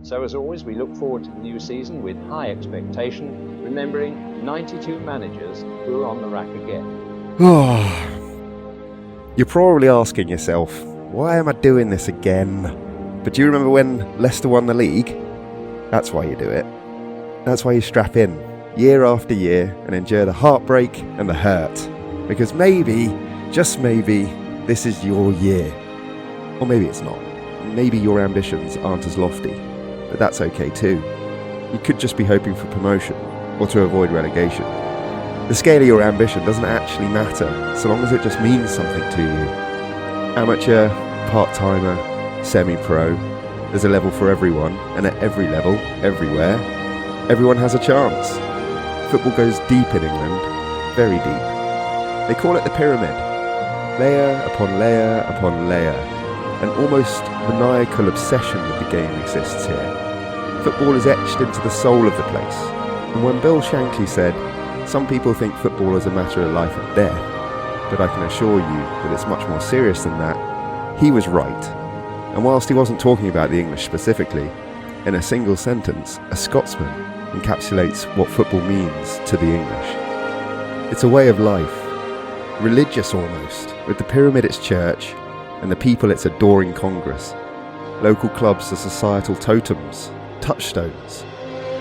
So as always, we look forward to the new season with high expectation, remembering 92 managers who are on the rack again. You're probably asking yourself, why am I doing this again? But do you remember when Leicester won the league? That's why you do it. That's why you strap in, year after year, and endure the heartbreak and the hurt. Because maybe, just maybe, this is your year. Or maybe it's not. Maybe your ambitions aren't as lofty. But that's okay too. You could just be hoping for promotion, or to avoid relegation. The scale of your ambition doesn't actually matter, so long as it just means something to you. Amateur, part-timer, semi-pro, there's a level for everyone, and at every level, everywhere, everyone has a chance. Football goes deep in England, very deep. They call it the pyramid. Layer upon layer upon layer. An almost maniacal obsession with the game exists here. Football is etched into the soul of the place. And when Bill Shankly said, "Some people think football is a matter of life and death, but I can assure you that it's much more serious than that," he was right. And whilst he wasn't talking about the English specifically, in a single sentence, a Scotsman encapsulates what football means to the English. It's a way of life, religious almost, with the pyramid its church, and the people its adoring congress. Local clubs are societal totems, touchstones.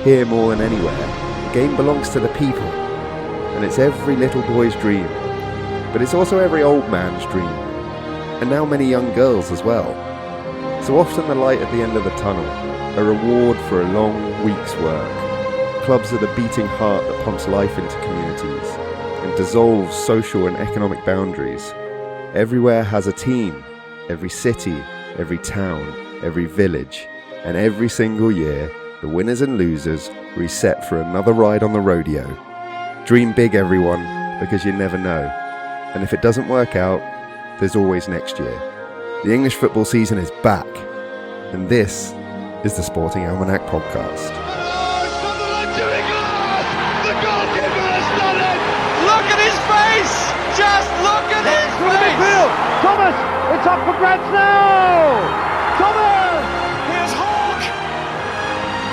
Here more than anywhere, the game belongs to the people, and it's every little boy's dream. But it's also every old man's dream, and now many young girls as well. So often the light at the end of the tunnel, a reward for a long week's work. Clubs are the beating heart that pumps life into communities, and dissolves social and economic boundaries. Everywhere has a team, every city, every town, every village, and every single year, the winners and losers reset for another ride on the rodeo. Dream big, everyone, because you never know. And if it doesn't work out, there's always next year. The English football season is back, and this is the Sporting Almanac Podcast. Look at his face! Just look at his face! Thomas, it's up for grabs now! Thomas! Here's Hawk!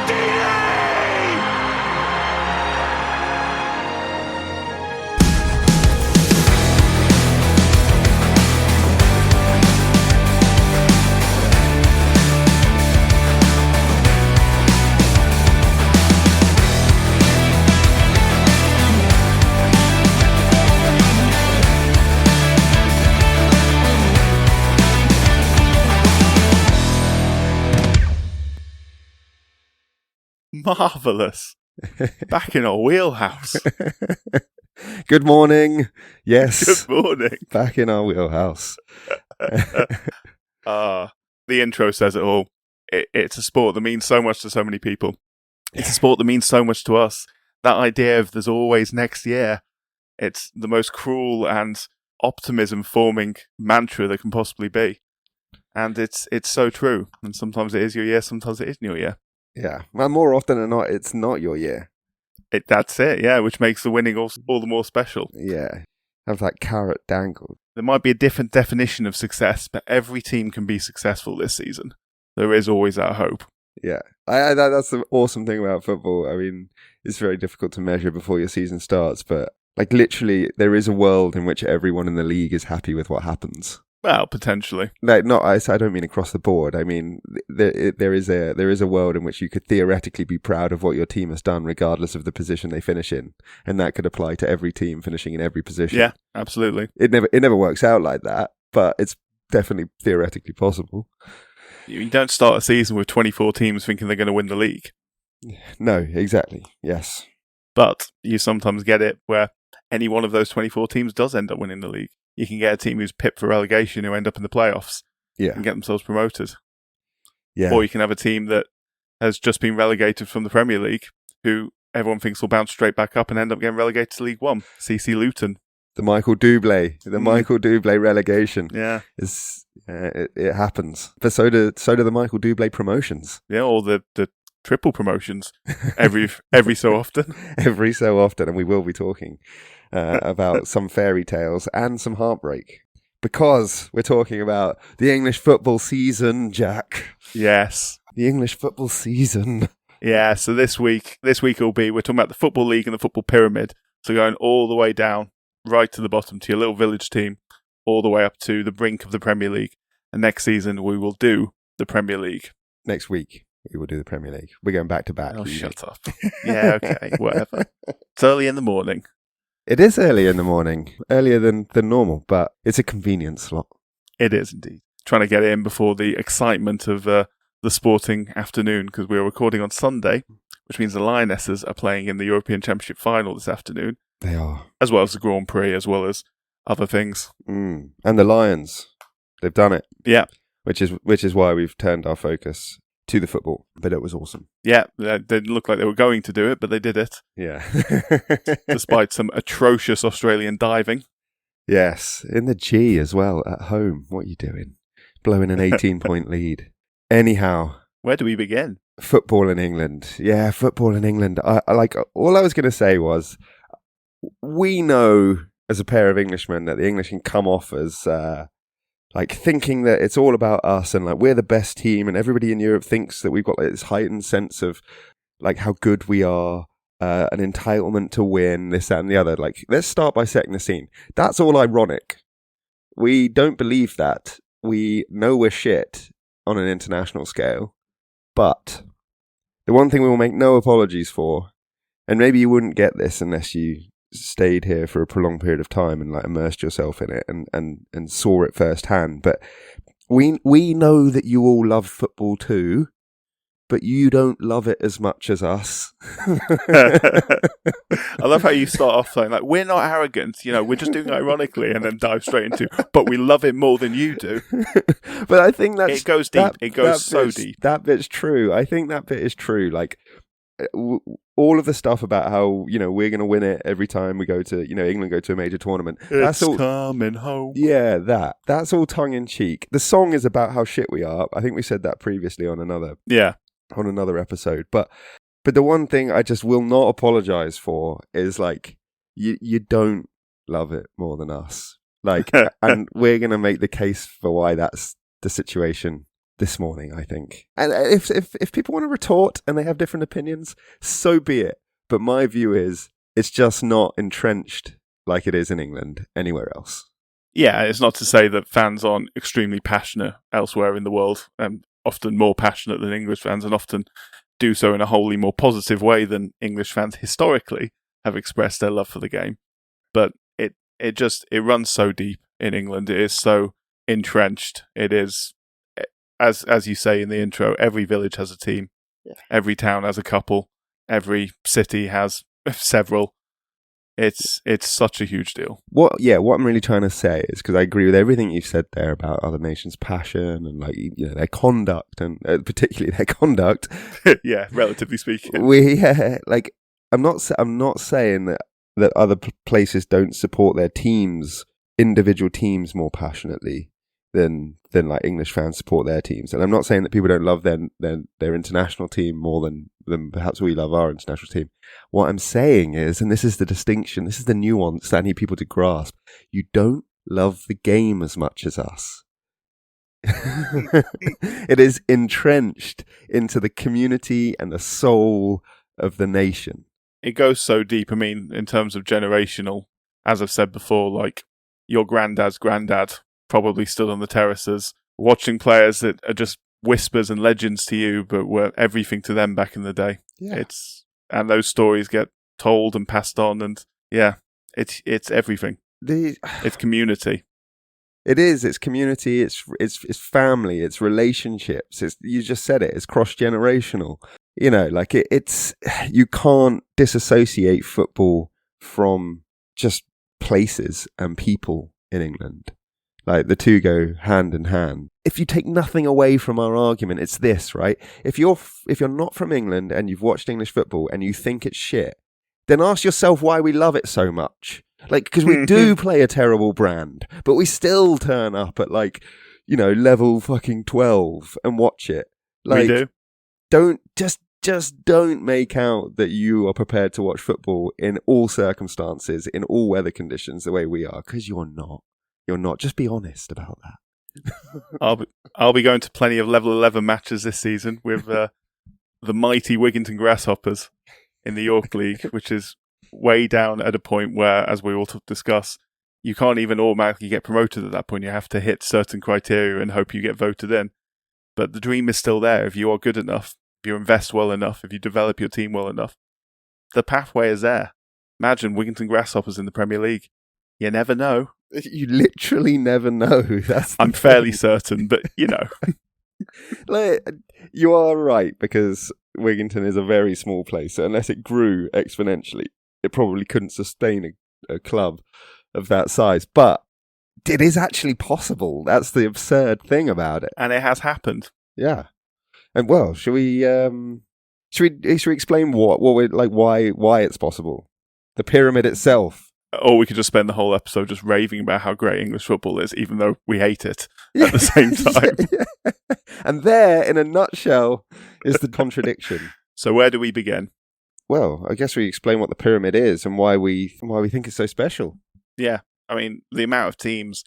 Deeney! Marvellous. Back in our wheelhouse. Good morning. Yes. Good morning. Back in our wheelhouse. The intro says it all. It's a sport that means so much to so many people. It's a sport that means so much to us. That idea of there's always next year. It's the most cruel and optimism-forming mantra there can possibly be. And it's so true. And sometimes it is your year, sometimes it isn't your year. Yeah. Well, more often than not, it's not your year. That's it, yeah, which makes the winning all the more special. Yeah. Have that carrot dangled. There might be a different definition of success, but every team can be successful this season. There is always that hope. Yeah. That's the awesome thing about football. I mean, it's very difficult to measure before your season starts, but like literally there is a world in which everyone in the league is happy with what happens. Well, potentially. Like, I don't mean across the board. I mean, there is a world in which you could theoretically be proud of what your team has done, regardless of the position they finish in, and that could apply to every team finishing in every position. Yeah, absolutely. It never works out like that, but it's definitely theoretically possible. You don't start a season with 24 teams thinking they're going to win the league. No, exactly. Yes, but you sometimes get it where any one of those 24 teams does end up winning the league. You can get a team who's pipped for relegation who end up in the playoffs and get themselves promoted. Yeah. Or you can have a team that has just been relegated from the Premier League who everyone thinks will bounce straight back up and end up getting relegated to League One. CC Luton. The Michael Doublé. Michael Doublé relegation. Yeah. It happens. But so do the Michael Doublé promotions. Yeah, or the triple promotions every so often. Every so often, and we will be talking about some fairy tales and some heartbreak. Because we're talking about the English football season, Jack. Yes. The English football season. Yeah, so this week we're talking about the Football League and the Football Pyramid. So going all the way down, right to the bottom, to your little village team, all the way up to the brink of the Premier League. And next season we will do the Premier League. Next week we will do the Premier League. We're going back to back. Oh, shut up. Yeah, okay, whatever. It's early in the morning. It is early in the morning, earlier than normal, but it's a convenient slot. It is indeed. Trying to get it in before the excitement of the sporting afternoon, because we're recording on Sunday, which means the Lionesses are playing in the European Championship final this afternoon. They are. As well as the Grand Prix, as well as other things. And the Lions, they've done it. Yeah. Which is why we've turned our focus to the football, but it was awesome. Yeah, they didn't look like they were going to do it, but they did it. Yeah. Despite some atrocious Australian diving. Yes, in the G as well, at home. What are you doing? Blowing an 18-point lead. Anyhow. Where do we begin? Football in England. Yeah, football in England. I all I was going to say was, we know as a pair of Englishmen that the English can come off as thinking that it's all about us and like we're the best team, and everybody in Europe thinks that we've got like, this heightened sense of like how good we are, an entitlement to win, this, that, and the other. Like, let's start by setting the scene. That's all ironic. We don't believe that. We know we're shit on an international scale, but the one thing we will make no apologies for, and maybe you wouldn't get this unless you stayed here for a prolonged period of time and like immersed yourself in it and saw it firsthand, but we know that you all love football too, but you don't love it as much as us. I love how you start off saying like, we're not arrogant, we're just doing it ironically, and then dive straight into, but we love it more than you do. But I think it goes deep. It goes so deep. That bit's true. I think that bit is true. Like, all of the stuff about how, we're going to win it every time we go to, England go to a major tournament. That's all coming home. Yeah, that's all tongue in cheek. The song is about how shit we are. I think we said that previously on another episode. But the one thing I just will not apologize for is like, you don't love it more than us. Like, and we're going to make the case for why that's the situation this morning, I think. And if people want to retort and they have different opinions, so be it. But my view is it's just not entrenched like it is in England anywhere else. Yeah, it's not to say that fans aren't extremely passionate elsewhere in the world, and often more passionate than English fans, and often do so in a wholly more positive way than English fans historically have expressed their love for the game. But it runs so deep in England. It is so entrenched. It is, as you say in the intro, every village has a team, every town has a couple, every city has several. It's such a huge deal. What I'm really trying to say is, because I agree with everything you've said there about other nations' passion and like their conduct, and particularly their conduct. Yeah, relatively speaking. I'm not saying that other places don't support their teams, individual teams, more passionately than like English fans support their teams. And I'm not saying that people don't love their international team more than perhaps we love our international team. What I'm saying is, and this is the distinction, this is the nuance that I need people to grasp, you don't love the game as much as us. It is entrenched into the community and the soul of the nation. It goes so deep. I mean, in terms of generational, as I've said before, like your granddad's granddad probably stood on the terraces watching players that are just whispers and legends to you, but were everything to them back in the day. Yeah. And those stories get told and passed on, and it's everything. It's community. It is. It's community. It's family. It's relationships. You just said it. It's cross-generational. It's you can't disassociate football from just places and people in England. Like, the two go hand in hand. If you take nothing away from our argument, it's this, right? If you're not from England and you've watched English football and you think it's shit, then ask yourself why we love it so much. Like, because we do play a terrible brand, but we still turn up at level fucking 12 and watch it. Like, we do. Don't make out that you are prepared to watch football in all circumstances, in all weather conditions, the way we are, because you're not. You're not. Just be honest about that. I'll be going to plenty of level 11 matches this season with the mighty Wigginton Grasshoppers in the York League, which is way down at a point where, as we all discuss, you can't even automatically get promoted at that point. You have to hit certain criteria and hope you get voted in. But the dream is still there. If you are good enough, if you invest well enough, if you develop your team well enough, the pathway is there. Imagine Wigginton Grasshoppers in the Premier League. You never know. You literally never know. I'm fairly certain, but you know. Like, you are right, because Wigginton is a very small place. So unless it grew exponentially, it probably couldn't sustain a club of that size. But it is actually possible. That's the absurd thing about it. And it has happened. Yeah. And well, should we explain what we're like, why it's possible? The pyramid itself. Or we could just spend the whole episode just raving about how great English football is, even though we hate it at the same time. Yeah. And there, in a nutshell, is the contradiction. So where do we begin? Well, I guess we explain what the pyramid is and why we think it's so special. Yeah. I mean, the amount of teams,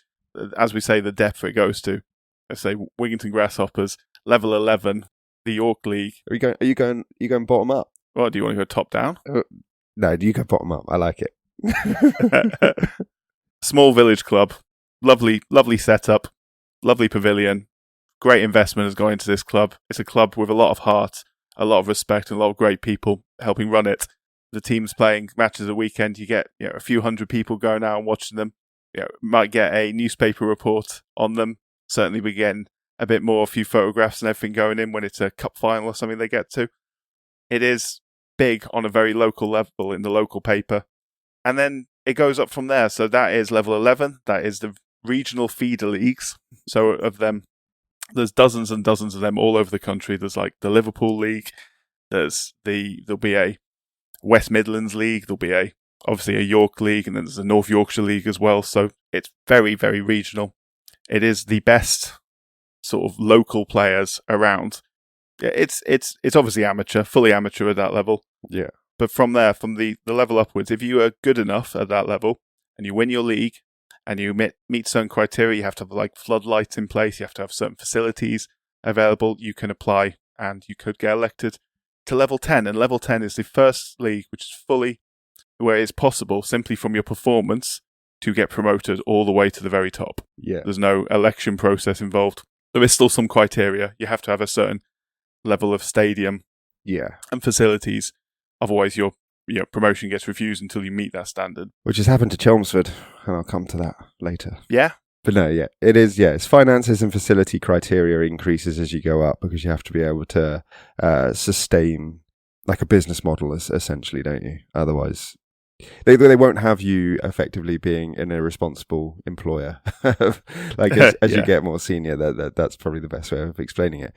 as we say, the depth it goes to. Let's say Wigginton Grasshoppers, level 11, the York League. Are you going bottom up? Well, do you want to go top down? No, you go bottom up. I like it. Small village club, lovely setup, lovely pavilion, great investment has gone into this club. It's a club with a lot of heart, a lot of respect, and a lot of great people helping run it. The team's playing matches a weekend. You get a few hundred people going out and watching them. Might get a newspaper report on them. Certainly we get a bit more, a few photographs and everything going in when it's a cup final or something they get to. It is big on a very local level in the local paper. And then it goes up from there. So that is level 11. That is the regional feeder leagues. So of them, there's dozens and dozens of them all over the country. There's like the Liverpool League. There'll be a West Midlands League. There'll be obviously a York League, and then there's a North Yorkshire League as well. So it's very, very regional. It is the best sort of local players around. It's obviously amateur, fully amateur at that level. Yeah. But from there, from the level upwards, if you are good enough at that level and you win your league and you meet certain criteria, you have to have like floodlights in place, you have to have certain facilities available, you can apply and you could get elected to level 10. And level 10 is the first league which is fully where it's possible, simply from your performance, to get promoted all the way to the very top. Yeah. There's no election process involved. There is still some criteria. You have to have a certain level of stadium and facilities. Otherwise, your promotion gets refused until you meet that standard. Which has happened to Chelmsford, and I'll come to that later. Yeah? But no, yeah, it is, it's finances and facility criteria increases as you go up, because you have to be able to sustain like a business model, essentially, don't you? Otherwise, they won't have you effectively being an irresponsible employer. Like as you get more senior, that's probably the best way of explaining it.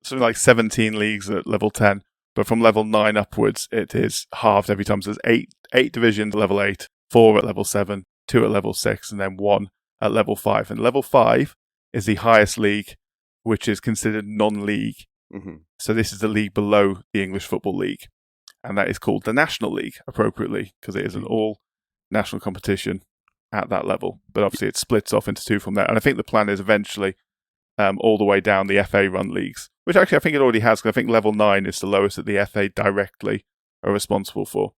Something like 17 leagues at level 10. But from level 9 upwards, it is halved every time. So there's eight divisions at level 8, 4 at level 7, 2 at level 6, and then 1 at level 5. And level 5 is the highest league, which is considered non-league. Mm-hmm. So this is the league below the English Football League. And that is called the National League, appropriately, because it is an all-national competition at that level. But obviously it splits off into 2 from there. And I think the plan is eventually all the way down the FA-run leagues, which actually I think it already has, because I think level 9 is the lowest that the FA directly are responsible for.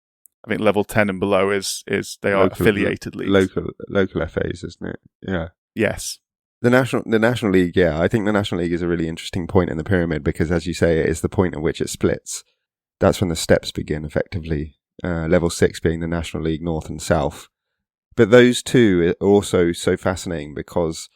I think level 10 and below is they are affiliated leagues. Local FAs, isn't it? Yeah. Yes. The National League, I think the National League is a really interesting point in the pyramid, because as you say, it is the point at which it splits. That's when the steps begin, effectively. Level 6 being the National League North and South. But those two are also so fascinating, because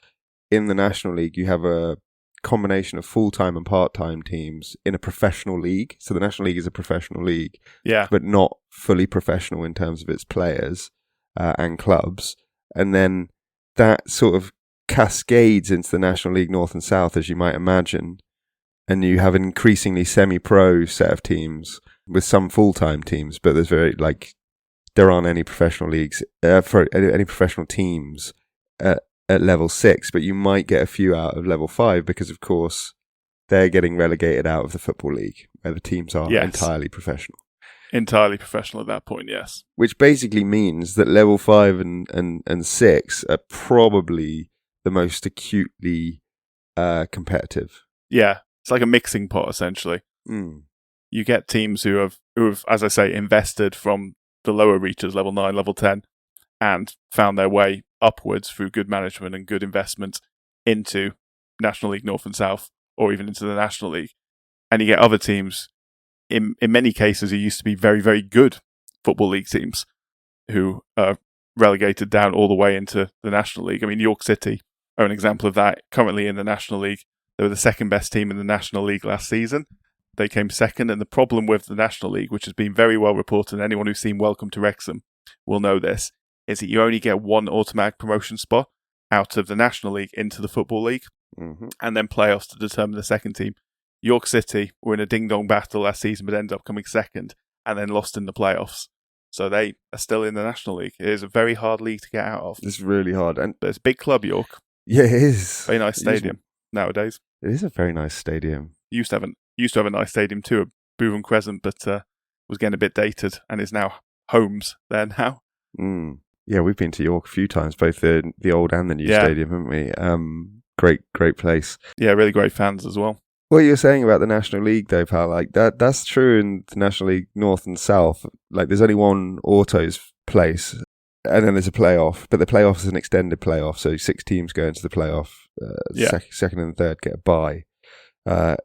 in the National League, you have a combination of full-time and part-time teams in a professional league. So the National League is a professional league, but not fully professional in terms of its players and clubs. And then that sort of cascades into the National League North and South, as you might imagine. And you have an increasingly semi-pro set of teams with some full-time teams, but there aren't any professional leagues for any professional teams at level 6, but you might get a few out of level 5, because of course they're getting relegated out of the Football League, where the teams are entirely professional. Entirely professional at that point, yes. Which basically means that level 5 and 6 are probably the most acutely competitive. Yeah, it's like a mixing pot, essentially. Mm. You get teams who have, as I say, invested from the lower reaches, level 9, level 10, and found their way upwards through good management and good investment into National League North and South, or even into the National League. And you get other teams, in many cases, who used to be very, very good Football League teams, who are relegated down all the way into the National League. I mean, York City are an example of that. Currently in the National League, they were the second best team in the National League last season. They came second, and the problem with the National League, which has been very well reported, and anyone who's seen Welcome to Wrexham will know this, is that you only get one automatic promotion spot out of the National League into the Football League, and then playoffs to determine the second team. York City were in a ding-dong battle last season, but ended up coming second, and then lost in the playoffs. So they are still in the National League. It is a very hard league to get out of. It's really hard. But it's a big club, York. Yeah, it is. Very nice stadium nowadays. It is a very nice stadium. Used to have a nice stadium too, at Bootham Crescent, but was getting a bit dated, and is now homes there now. Yeah, we've been to York a few times, both the old and the new stadium, haven't we? Great place. Yeah, really great fans as well. What you're saying about the National League, though, pal, like that's true in the National League North and South. Like, there's only one autos place, and then there's a playoff, but the playoff is an extended playoff, so 6 teams go into the playoff. Second and third get a bye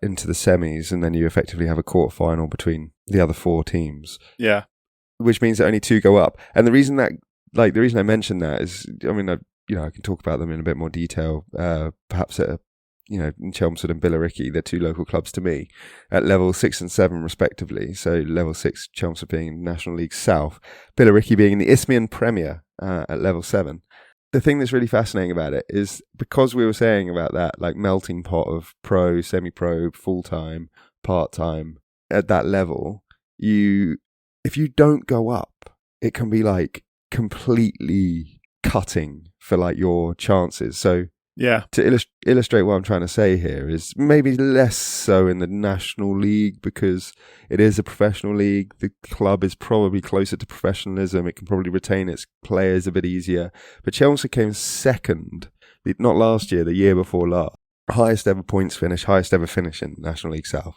into the semis, and then you effectively have a quarterfinal between the other 4 teams. Yeah, which means that only 2 go up. And the reason I mentioned that is, I mean, I can talk about them in a bit more detail, perhaps at in Chelmsford and Billericay, they're 2 local clubs to me, at level 6 and 7 respectively. So level 6, Chelmsford being in National League South, Billericay being in the Isthmian Premier at level 7. The thing that's really fascinating about it is, because we were saying about that like melting pot of pro, semi-pro, full-time, part-time at that level, if you don't go up, it can be like completely cutting for like your chances. So yeah, to illustrate what I'm trying to say here is maybe less so in the National League, because it is a professional league. The club is probably closer to professionalism. It can probably retain its players a bit easier. But Chelmsford came second, not last year, the year before last. Highest ever points finish, highest ever finish in National League South.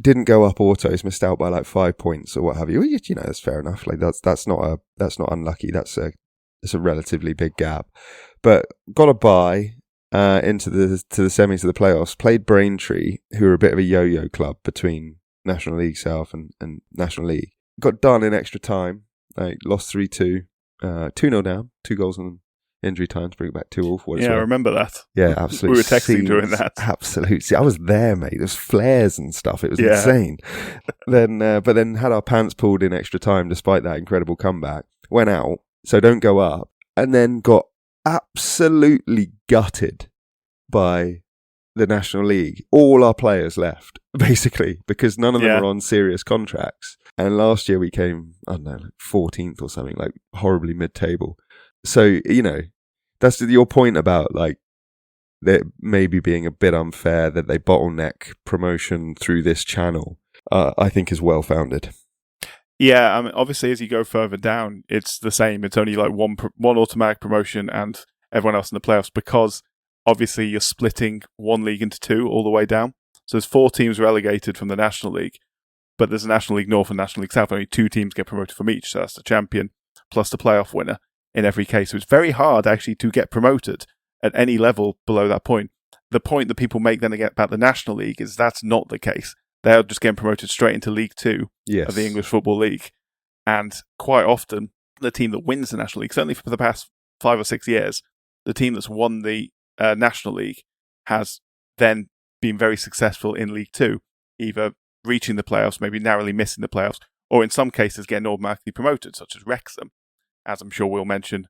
Didn't go up autos, missed out by like 5 points or what have you. That's fair enough. Like that's not unlucky. That's a relatively big gap. But got a bye into the semis of the playoffs. Played Braintree, who are a bit of a yo-yo club between National League South and National League. Got done in extra time. Lost 3-2, 2-0 down, 2 goals in injury time to bring it back 2-2 for it. Yeah, I remember that. Yeah, absolutely. We were texting during that. Absolutely. I was there, mate. There's flares and stuff. It was insane. But then had our pants pulled in extra time despite that incredible comeback. Went out, so don't go up, and then got absolutely gutted by the National League. All our players left, basically, because none of them were on serious contracts. And last year we came, I don't know, like 14th or something, like horribly mid-table. So, that's your point about like that maybe being a bit unfair that they bottleneck promotion through this channel, I think is well-founded. Yeah, I mean, obviously, as you go further down, it's the same. It's only like one automatic promotion and everyone else in the playoffs, because obviously you're splitting one league into 2 all the way down. So there's 4 teams relegated from the National League, but there's a National League North and National League South. Only 2 teams get promoted from each, so that's the champion plus the playoff winner in every case. So it's very hard actually to get promoted at any level below that point. The point that people make then again about the National League is that's not the case. They're just getting promoted straight into League 2 of the English Football League. And quite often, the team that wins the National League, certainly for the past 5 or 6 years, the team that's won the National League has then been very successful in League 2, either reaching the playoffs, maybe narrowly missing the playoffs, or in some cases getting automatically promoted, such as Wrexham, as I'm sure we'll mention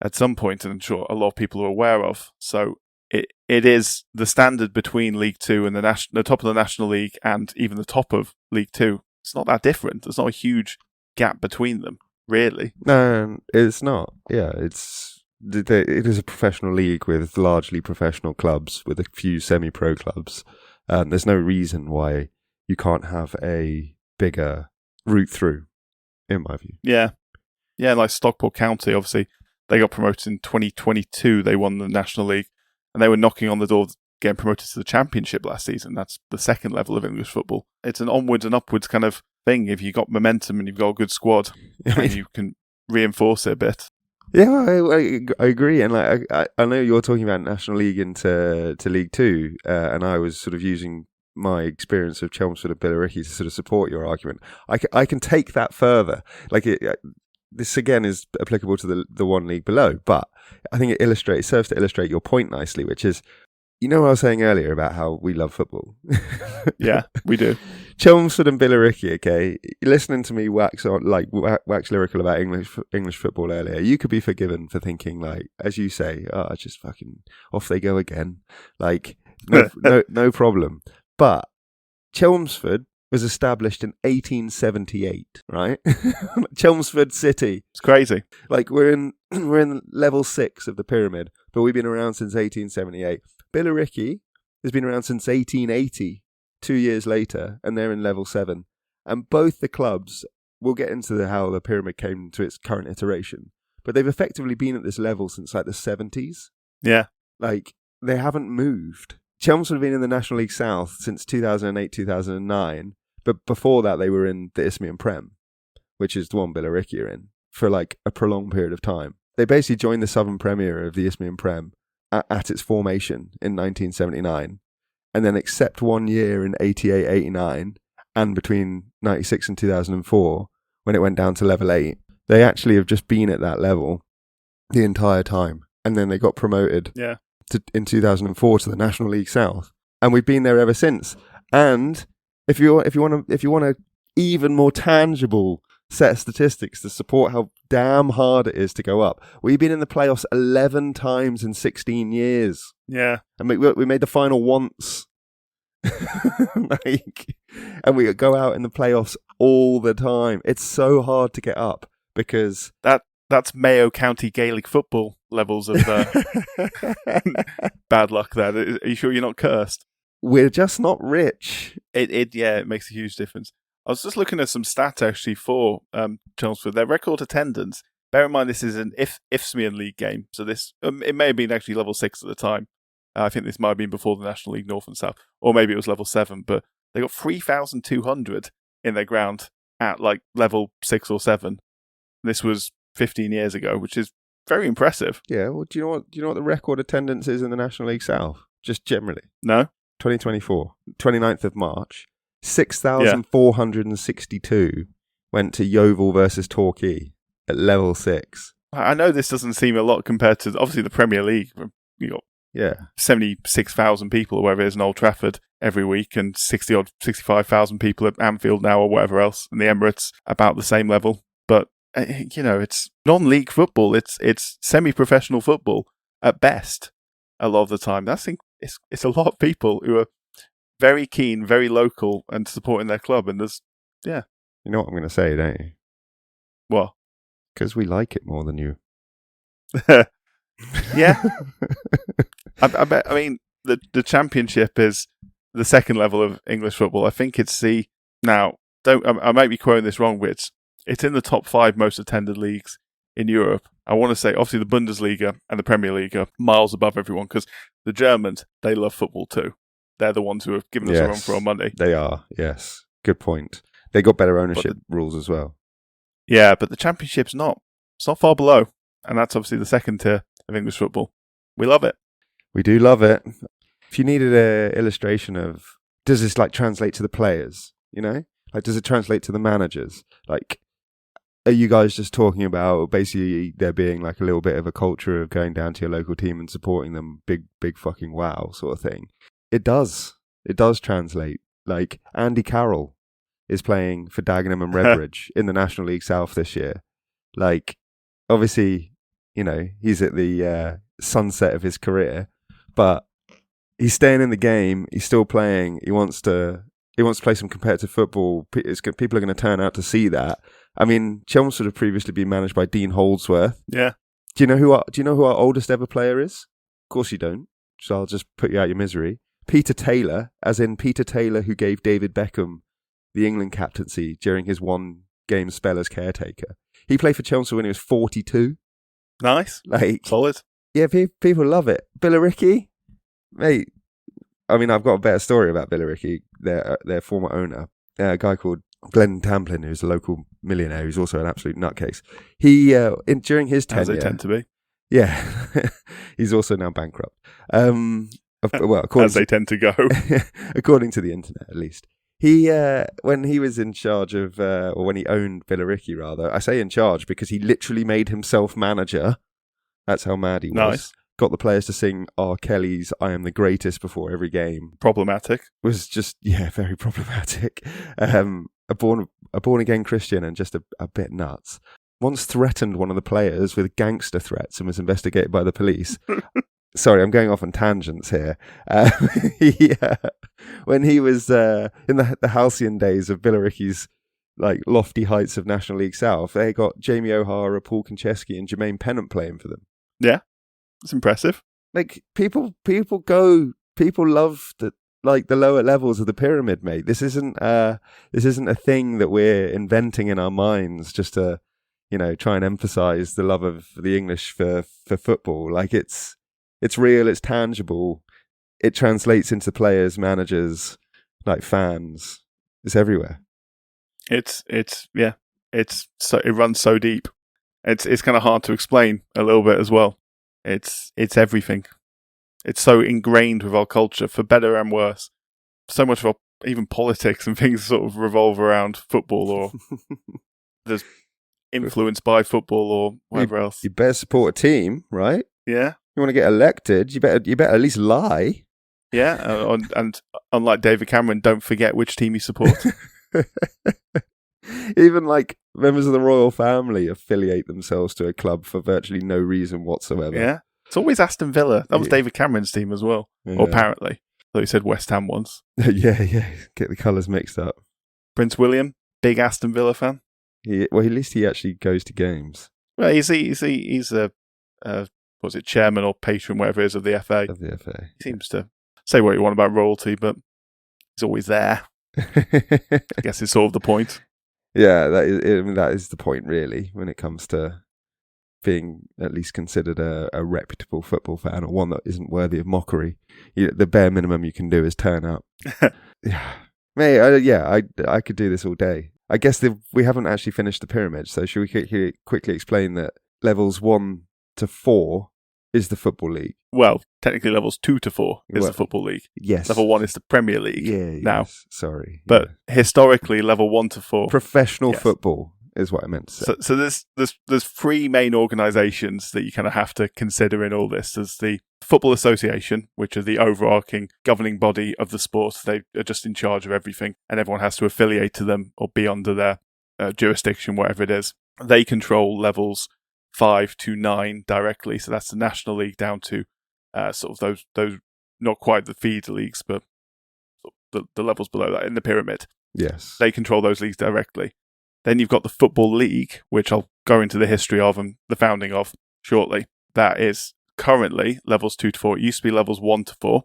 at some point, and I'm sure a lot of people are aware of. So it is the standard between League 2 and the top of the National League and even the top of League 2. It's not that different. There's not a huge gap between them, really. No, it's not. Yeah, it is a professional league with largely professional clubs, with a few semi-pro clubs. There's no reason why you can't have a bigger route through, in my view. Yeah, like Stockport County, obviously, they got promoted in 2022. They won the National League. and they were knocking on the door of getting promoted to the Championship last season. That's the second level of English football. It's an onwards and upwards kind of thing. If you've got momentum and you've got a good squad, and you can reinforce it a bit. Yeah, I agree. And like I know you're talking about National League into League Two, and I was sort of using my experience of Chelmsford and Billericay to sort of support your argument. I can take that further. Like this again is applicable to the one league below, but I think it serves to illustrate your point nicely, which is, you know what I was saying earlier about how we love football? Yeah, we do. Chelmsford and Billericay, okay? Listening to me wax lyrical about English football earlier, you could be forgiven for thinking, like, as you say, just fucking off they go again. Like, no problem. But Chelmsford was established in 1878, right? Chelmsford City. It's crazy. Like, we're in level 6 of the pyramid, but we've been around since 1878. Billericay has been around since 1880, 2 years later, and they're in level 7. And both the clubs, we'll get into how the pyramid came to its current iteration, but they've effectively been at this level since like the 70s. Yeah. Like, they haven't moved. Chelmsford have been in the National League South since 2008, 2009, but before that they were in the Isthmian Prem, which is the one Billericay are in, for like a prolonged period of time. They basically joined the Southern Premier of the Isthmian Prem at its formation in 1979, and then except 1 year in 88, 89, and between 96 and 2004, when it went down to level 8, they actually have just been at that level the entire time. And then they got promoted in 2004 to the National League South, and we've been there ever since. And if you want a even more tangible set of statistics to support how damn hard it is to go up, we've been in the playoffs 11 times in 16 years. Yeah, and we made the final once. And we go out in the playoffs all the time. It's so hard to get up because that's Mayo County Gaelic football levels of bad luck there. Are you sure you're not cursed? We're just not rich. It makes a huge difference. I was just looking at some stats actually for Chelmsford. Their record attendance, bear in mind this is an Isthmian League game, so this it may have been actually level 6 at the time. I think this might have been before the National League North and South, or maybe it was level 7, but they got 3,200 in their ground at like level 6 or 7. This was 15 years ago, which is very impressive. Yeah, well, do you know what the record attendance is in the National League South? Just generally. No? 2024, 29th of March, 6,462 went to Yeovil versus Torquay at level 6. I know this doesn't seem a lot compared to, obviously, the Premier League. You got 76,000 people or whatever it is in Old Trafford every week, and 65,000 people at Anfield now or whatever else, and the Emirates about the same level. But it's non-league football. It's semi-professional football at best. A lot of the time, it's a lot of people who are very keen, very local, and supporting their club. And you know what I'm going to say, don't you? What? Because we like it more than you. Yeah. I mean, the Championship is the second level of English football. I think it's I might be quoting this wrong, but it's in the top 5 most attended leagues in Europe. I want to say, obviously, the Bundesliga and the Premier League are miles above everyone, because the Germans, they love football too. They're the ones who have given us a run for our money. They are, yes. Good point. They got better ownership rules as well. Yeah, but the Championship's not. It's not far below. And that's obviously the second tier of English football. We love it. We do love it. If you needed an illustration of, does this like translate to the players? You know? Like, does it translate to the managers? Like, are you guys just talking about basically there being like a little bit of a culture of going down to your local team and supporting them, big fucking wow sort of thing? It does translate. Like, Andy Carroll is playing for Dagenham and Redbridge in the National League South this year. Like, obviously, he's at the sunset of his career, but he's staying in the game. He's still playing. He wants to play some competitive football. People are going to turn out to see that. I mean, Chelmsford have previously been managed by Dean Holdsworth. Yeah. Do you know who our oldest ever player is? Of course you don't. So I'll just put you out your misery. Peter Taylor, as in Peter Taylor, who gave David Beckham the England captaincy during his one-game spell as caretaker. He played for Chelmsford when he was 42. Nice. Like, solid. Yeah, people love it. Billericay, Mate, I mean, I've got a better story about Billericay, their former owner, a guy called Glenn Tamplin, who's a local millionaire who's also an absolute nutcase. He, during his tenure... As they tend to be. Yeah. He's also now bankrupt. As they tend to go. According to the internet, at least. He, when he was in charge of, or when he owned Billericay, rather, I say in charge because he literally made himself manager. That's how mad he was. Nice. Got the players to sing R. Kelly's I Am the Greatest before every game. Problematic. Was just, very problematic. A born-again Christian and just a bit nuts. Once threatened one of the players with gangster threats and was investigated by the police. Sorry, I'm going off on tangents here. When he was in the halcyon days of Billericay's lofty heights of National League South, they got Jamie O'Hara, Paul Konchesky and Jermaine Pennant playing for them. Yeah, it's impressive. People love the lower levels of the pyramid, mate. This isn't a thing that we're inventing in our minds just to, try and emphasize the love of the English for football. It's real, it's tangible. It translates into players, managers, fans. It's everywhere. It runs so deep. It's kind of hard to explain a little bit as well. It's everything. It's so ingrained with our culture, for better and worse. So much of our, even politics and things sort of revolve around football, or there's influenced by football or whatever else. You better support a team, right? Yeah. You want to get elected, you better at least lie. Yeah, and unlike David Cameron, don't forget which team you support. Even members of the royal family affiliate themselves to a club for virtually no reason whatsoever. Yeah. It's always Aston Villa. That was David Cameron's team as well. Yeah. Or apparently. Though he said West Ham once. Yeah. Get the colours mixed up. Prince William, big Aston Villa fan. At least he actually goes to games. Well, he's a chairman or patron, whatever it is, of the FA. Of the FA. He seems to say what you want about royalty, but he's always there. I guess it's sort of the point. Yeah, that is the point, really, when it comes to being at least considered a reputable football fan, or one that isn't worthy of mockery. The bare minimum you can do is turn up. Yeah, mate. I could do this all day. I guess we haven't actually finished the pyramid, so should we quickly explain that levels 1 to 4 is the Football League? Well, technically levels 2 to 4 is the Football League. Yes. Level 1 is the Premier League. Yeah. Now. Yes. Sorry. But historically, level 1 to 4. Professional football is what I meant to say. So there's three main organisations that you kind of have to consider in all this. There's the Football Association, which are the overarching governing body of the sport. They are just in charge of everything, and everyone has to affiliate to them or be under their jurisdiction, whatever it is. They control levels 5 to 9 directly. So that's the National League down to sort of those not quite the feeder leagues, but the levels below that in the pyramid. Yes. They control those leagues directly. Then you've got the Football League, which I'll go into the history of and the founding of shortly. That is currently levels 2 to 4. It used to be levels 1 to 4.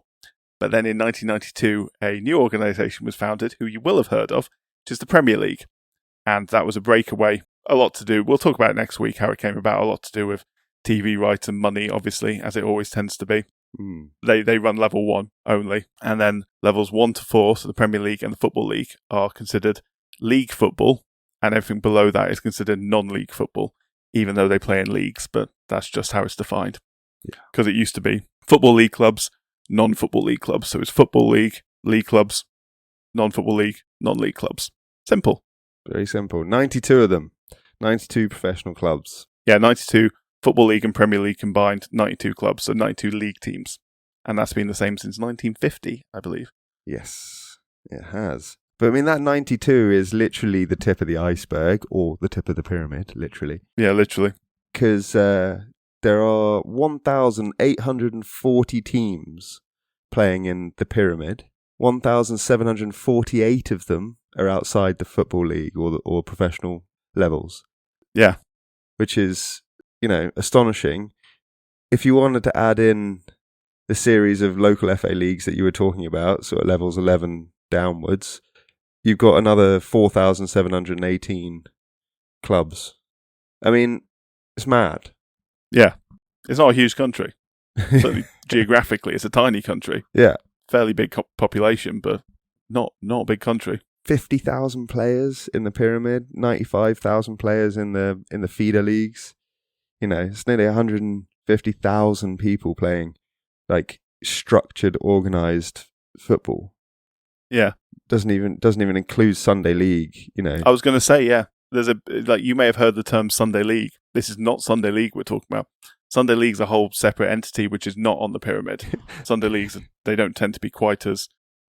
But then in 1992, a new organisation was founded, who you will have heard of, which is the Premier League. And that was a breakaway. A lot to do. We'll talk about it next week, how it came about. A lot to do with TV rights and money, obviously, as it always tends to be. They run level 1 only. And then levels 1 to 4, so the Premier League and the Football League, are considered league football. And everything below that is considered non-league football, even though they play in leagues. But that's just how it's defined. Because it used to be Football League clubs, non-Football League clubs. So it's Football League, league clubs, non-Football League, non-league clubs. Simple. Very simple. 92 of them. 92 professional clubs. Yeah, 92 Football League and Premier League combined, 92 clubs, so 92 league teams. And that's been the same since 1950, I believe. Yes, it has. But I mean, that 92 is literally the tip of the iceberg, or the tip of the pyramid, literally. Yeah, literally. Because there are 1,840 teams playing in the pyramid. 1,748 of them are outside the Football League or professional levels. Yeah. Which is, astonishing. If you wanted to add in the series of local FA leagues that you were talking about, sort of levels 11 downwards, you've got another 4,718 clubs. I mean, it's mad. Yeah. It's not a huge country. Certainly geographically, it's a tiny country. Yeah. Fairly big population, but not a big country. 50,000 players in the pyramid, 95,000 players in the feeder leagues. You know, it's nearly 150,000 people playing like structured, organised football. Yeah. Doesn't even include Sunday League, you know. I was going to say, yeah. There's you may have heard the term Sunday League. This is not Sunday League we're talking about. Sunday League's a whole separate entity which is not on the pyramid. Sunday Leagues, they don't tend to be quite as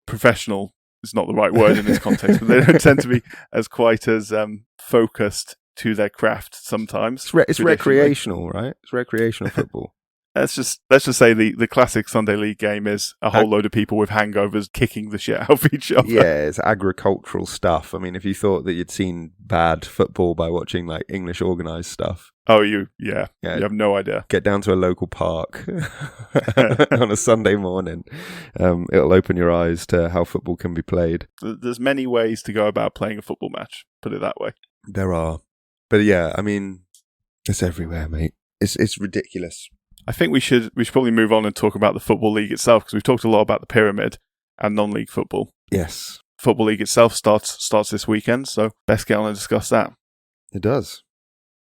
professional. It's not the right word in this context, but they don't tend to be as quite as focused to their craft sometimes. It's recreational, right? It's recreational football. Let's just say the classic Sunday League game is a whole load of people with hangovers kicking the shit out of each other. Yeah, it's agricultural stuff. I mean, if you thought that you'd seen bad football by watching like English organised stuff. Oh, you have no idea. Get down to a local park on a Sunday morning. It'll open your eyes to how football can be played. There's many ways to go about playing a football match, put it that way. There are. But yeah, I mean, it's everywhere, mate. It's ridiculous. I think we should probably move on and talk about the Football League itself, because we've talked a lot about the pyramid and non-league football. Yes. Football League itself starts this weekend, so best get on and discuss that. It does.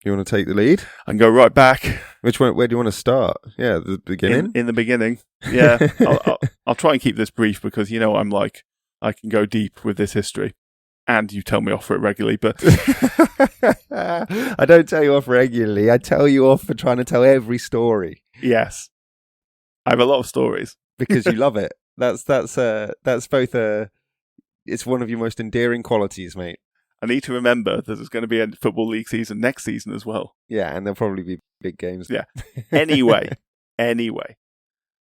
You want to take the lead? I can go right back. Which one? Where do you want to start? Yeah, the beginning? In the beginning. Yeah. I'll try and keep this brief because you know what I'm like. I can go deep with this history. And you tell me off for it regularly, but... I don't tell you off regularly. I tell you off for trying to tell every story. Yes. I have a lot of stories. Because you love it. That's both it's one of your most endearing qualities, mate. I need to remember that there's going to be a Football League season next season as well. Yeah, and there'll probably be big games. Yeah. Anyway.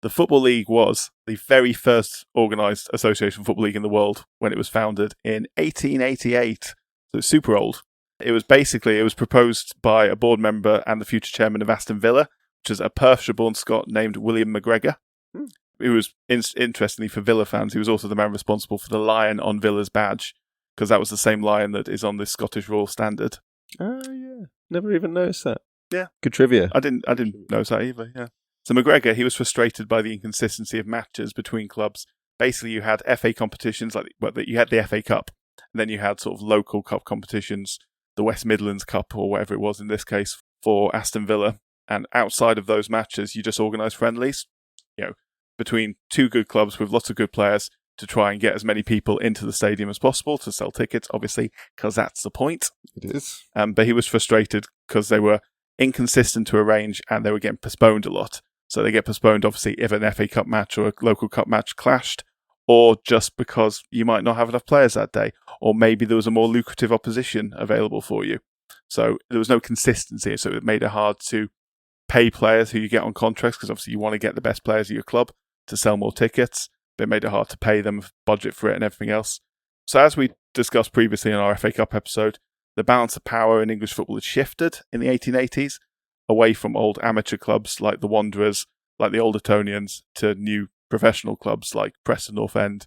The Football League was the very first organised association football league in the world when it was founded in 1888. So it's super old. It was proposed by a board member and the future chairman of Aston Villa, which is a Perthshire-born Scot named William McGregor. Who was, interestingly for Villa fans, he was also the man responsible for the lion on Villa's badge, because that was the same lion that is on the Scottish Royal Standard. Oh, yeah. Never even noticed that. Yeah. Good trivia. I didn't notice that either, yeah. So McGregor, he was frustrated by the inconsistency of matches between clubs. Basically, you had FA competitions, you had the FA Cup, and then you had sort of local cup competitions, the West Midlands Cup, or whatever it was in this case, for Aston Villa. And outside of those matches, you just organised friendlies, between two good clubs with lots of good players to try and get as many people into the stadium as possible to sell tickets, obviously, because that's the point. It is. But he was frustrated because they were inconsistent to arrange and they were getting postponed a lot. So they get postponed, obviously, if an FA Cup match or a local cup match clashed, or just because you might not have enough players that day, or maybe there was a more lucrative opposition available for you. So there was no consistency, so it made it hard to pay players who you get on contracts, because obviously you want to get the best players of your club to sell more tickets, but it made it hard to pay them, budget for it and everything else. So as we discussed previously in our FA Cup episode, the balance of power in English football had shifted in the 1880s, away from old amateur clubs like the Wanderers, like the Old Etonians, to new professional clubs like Preston North End,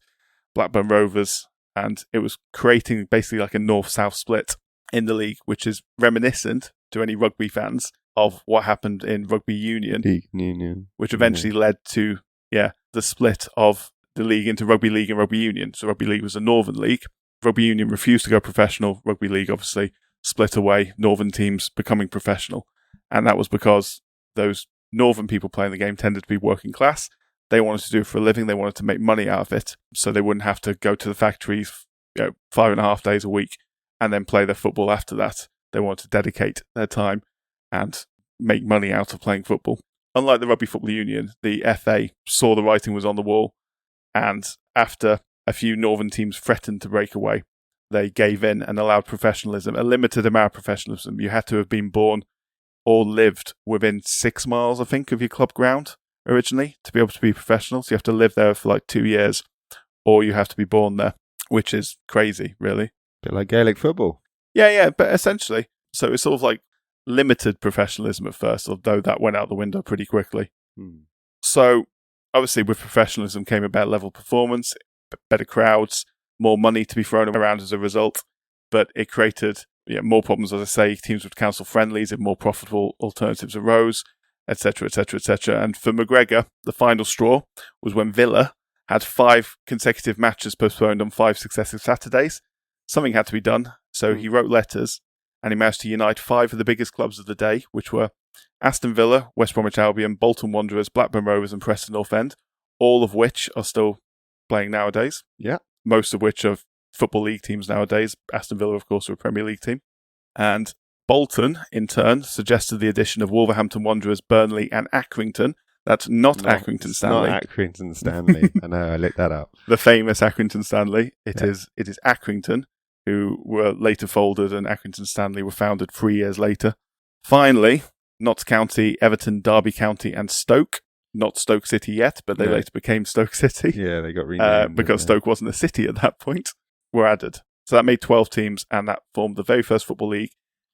Blackburn Rovers, and it was creating basically like a north-south split in the league, which is reminiscent to any rugby fans of what happened in rugby union, which eventually led to the split of the league into rugby league and rugby union. So rugby league was a northern league. Rugby union refused to go professional. Rugby league obviously split away, northern teams becoming professional. And that was because those northern people playing the game tended to be working class. They wanted to do it for a living. They wanted to make money out of it, so they wouldn't have to go to the factories 5.5 days a week and then play their football after that. They wanted to dedicate their time and make money out of playing football. Unlike the Rugby Football Union, the FA saw the writing was on the wall, and after a few northern teams threatened to break away, they gave in and allowed professionalism, a limited amount of professionalism. You had to have been born or lived within 6 miles, I think, of your club ground originally to be able to be professional. So you have to live there for like 2 years, or you have to be born there, which is crazy, really. Bit like Gaelic football. Yeah, but essentially. So it's sort of like limited professionalism at first, although that went out the window pretty quickly. So obviously with professionalism came a better level of performance, better crowds, more money to be thrown around as a result, but it created more problems. As I say, teams would cancel friendlies if more profitable alternatives arose, etc., etc., etc. And for McGregor, the final straw was when Villa had 5 consecutive matches postponed on 5 successive Saturdays. Something had to be done, so he wrote letters, and he managed to unite 5 of the biggest clubs of the day, which were Aston Villa, West Bromwich Albion, Bolton Wanderers, Blackburn Rovers and Preston North End, all of which are still playing nowadays. Yeah. Most of which are Football League teams nowadays. Aston Villa, of course, are a Premier League team. And Bolton, in turn, suggested the addition of Wolverhampton Wanderers, Burnley and Accrington. That's not Accrington Stanley. Not Accrington Stanley. I know, I looked that up. The famous Accrington Stanley. It is Accrington, who were later folded, and Accrington Stanley were founded 3 years later. Finally, Notts County, Everton, Derby County and Stoke. Not Stoke City yet, but they later became Stoke City. Yeah, they got renamed. Because Stoke wasn't a city at that point, were added. So that made 12 teams, and that formed the very first Football League.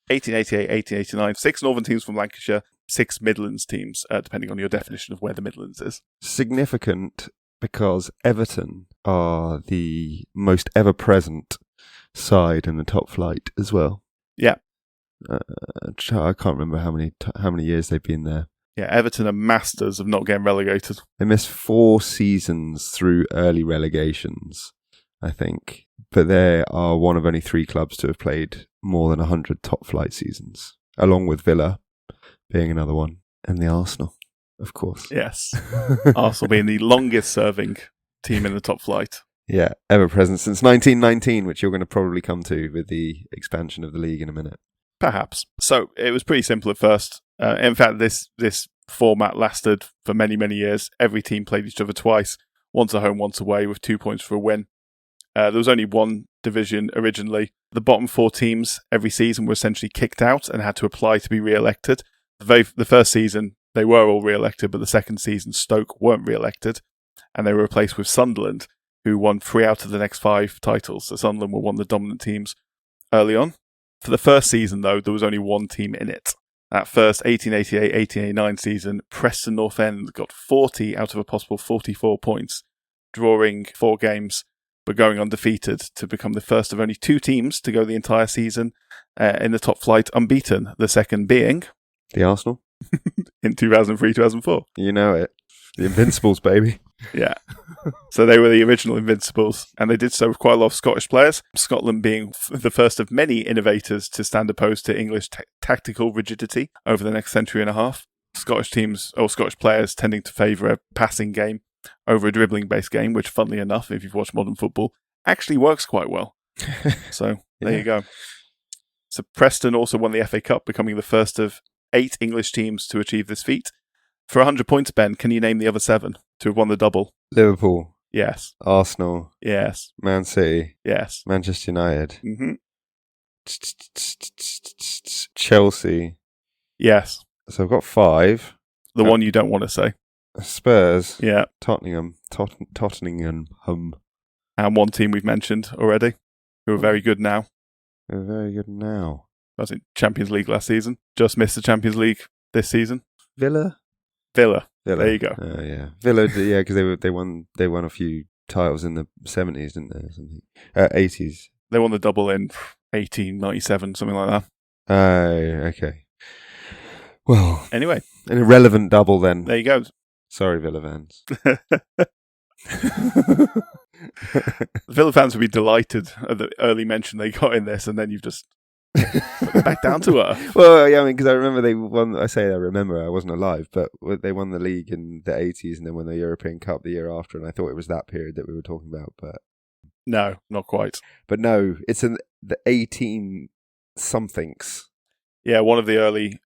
1888, 1889, 6 Northern teams from Lancashire, 6 Midlands teams, depending on your definition of where the Midlands is. Significant because Everton are the most ever-present side in the top flight as well. Yeah. I can't remember how many years they've been there. Yeah, Everton are masters of not getting relegated. They missed 4 seasons through early relegations, I think. But they are one of only 3 clubs to have played more than 100 top flight seasons, along with Villa being another one, and the Arsenal, of course. Yes. Arsenal being the longest serving team in the top flight. Yeah, ever present since 1919, which you're going to probably come to with the expansion of the league in a minute. Perhaps. So it was pretty simple at first. In fact, this format lasted for many, many years. Every team played each other twice, once at home, once away, with 2 points for a win. There was only one division originally. The bottom 4 teams every season were essentially kicked out and had to apply to be re-elected. The first season, they were all re-elected, but the second season, Stoke weren't re-elected, and they were replaced with Sunderland, who won 3 out of the next 5 titles. So Sunderland were one of the dominant teams early on. For the first season, though, there was only one team in it. That first 1888-1889 season, Preston North End got 40 out of a possible 44 points, drawing 4 games, but going undefeated to become the first of only 2 teams to go the entire season in the top flight unbeaten. The second being... The Arsenal? in 2003-2004. You know it. The Invincibles, baby. Yeah. So they were the original Invincibles, and they did so with quite a lot of Scottish players, Scotland being the first of many innovators to stand opposed to English tactical rigidity over the next century and a half. Scottish teams, or Scottish players, tending to favour a passing game over a dribbling-based game, which, funnily enough, if you've watched modern football, actually works quite well. So there you go. So Preston also won the FA Cup, becoming the first of 8 English teams to achieve this feat. For 100 points, Ben, can you name the other 7 to have won the double? Liverpool. Yes. Arsenal. Yes. Man City. Yes. Manchester United. Mm-hmm. Chelsea. Yes. So I've got 5. The one you don't want to say. Spurs. Yeah. Tottenham. And one team we've mentioned already, who are very good now. They're very good now. I was in Champions League last season. Just missed the Champions League this season. Villa. There you go. Oh yeah, Villa. Yeah, because they won a few titles in the 70s, didn't they? Or something. 80s. They won the double in 1897, something like that. Oh, okay. Well, anyway, an irrelevant double then. There you go. Sorry, Villa fans. Villa fans would be delighted at the early mention they got in this, and then you've just put them back down to earth. Well, yeah, I mean, because I remember they won. I remember, I wasn't alive, but they won the league in the 80s and then won the European Cup the year after, and I thought it was that period that we were talking about, but no, not quite. But no, it's in the 18 somethings. Yeah, one of the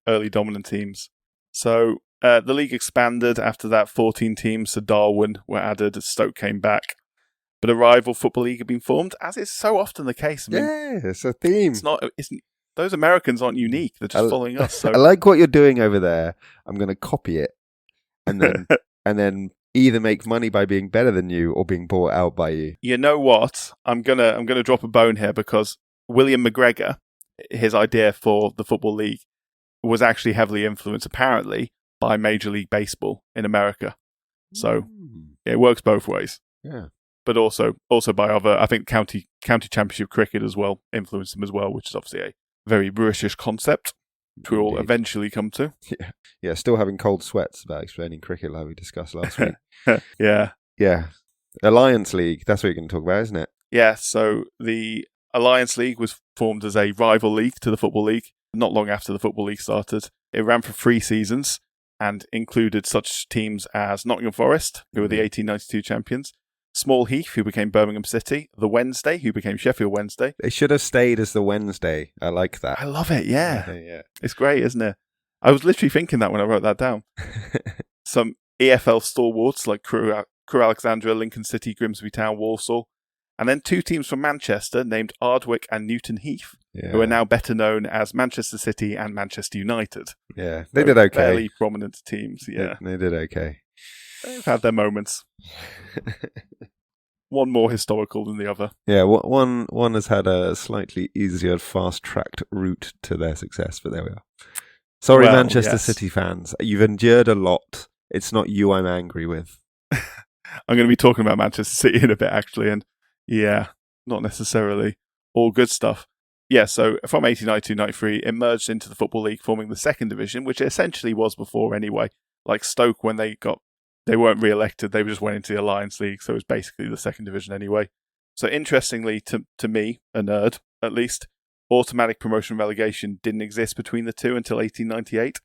early dominant teams. So the league expanded after that. 14 teams, so Darwin were added as Stoke came back. But a rival football league had been formed, as is so often the case. I mean, yeah, it's a theme. Those Americans aren't unique. They're just following us. So. I like what you're doing over there. I'm going to copy it, and then and then either make money by being better than you or being bought out by you. You know what? I'm gonna drop a bone here, because William McGregor, his idea for the football league, was actually heavily influenced, apparently, by Major League Baseball in America. So it works both ways. Yeah. But also by other, I think county championship cricket as well influenced them as well, which is obviously a very British concept. which we will Indeed. eventually come to. Yeah, still having cold sweats about explaining cricket like we discussed last week. Yeah. Yeah. Alliance League, that's what you're going to talk about, isn't it? Yeah, so the Alliance League was formed as a rival league to the Football League not long after the Football League started. It ran for 3 seasons and included such teams as Nottingham Forest, who were the 1892 champions, Small Heath, who became Birmingham City, the Wednesday, who became Sheffield Wednesday. They should have stayed as the Wednesday. I like that. I love it, yeah. Yeah. It's great, isn't it? I was literally thinking that when I wrote that down. Some EFL stalwarts like Crewe Alexandra, Lincoln City, Grimsby Town, Walsall, and then 2 teams from Manchester named Ardwick and Newton Heath, who are now better known as Manchester City and Manchester United. Yeah, they did okay. Fairly prominent teams, yeah. They did okay. They've had their moments. One more historical than the other. Yeah, one has had a slightly easier, fast-tracked route to their success, but there we are. Sorry, Well, Manchester yes. City fans. You've endured a lot. It's not you I'm angry with. I'm going to be talking about Manchester City in a bit, actually, and yeah, not necessarily all good stuff. Yeah, so from 1892-93, it merged into the Football League, forming the second division, which it essentially was before anyway. Like Stoke, when they weren't re-elected, they just went into the Alliance League, so it was basically the second division anyway. So interestingly, to me, a nerd at least, automatic promotion and relegation didn't exist between the two until 1898.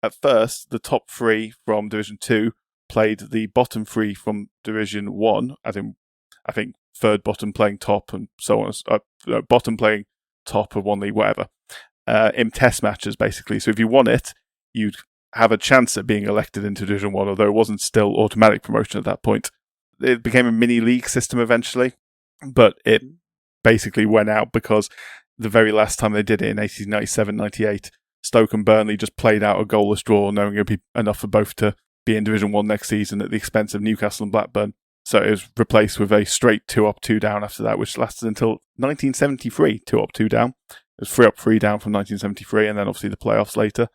At first, the top 3 from Division 2 played the bottom 3 from Division 1, as in, I think, third bottom playing top and so on, bottom playing top of one league, whatever, in test matches, basically. So if you won it, you'd have a chance at being elected into Division 1, although it wasn't still automatic promotion at that point. It became a mini-league system eventually, but it basically went out because the very last time they did it in 1897-98, Stoke and Burnley just played out a goalless draw, knowing it would be enough for both to be in Division 1 next season at the expense of Newcastle and Blackburn. So it was replaced with a straight 2 up, 2 down after that, which lasted until 1973, 2 up, 2 down. It was 3 up, 3 down from 1973, and then obviously the playoffs later.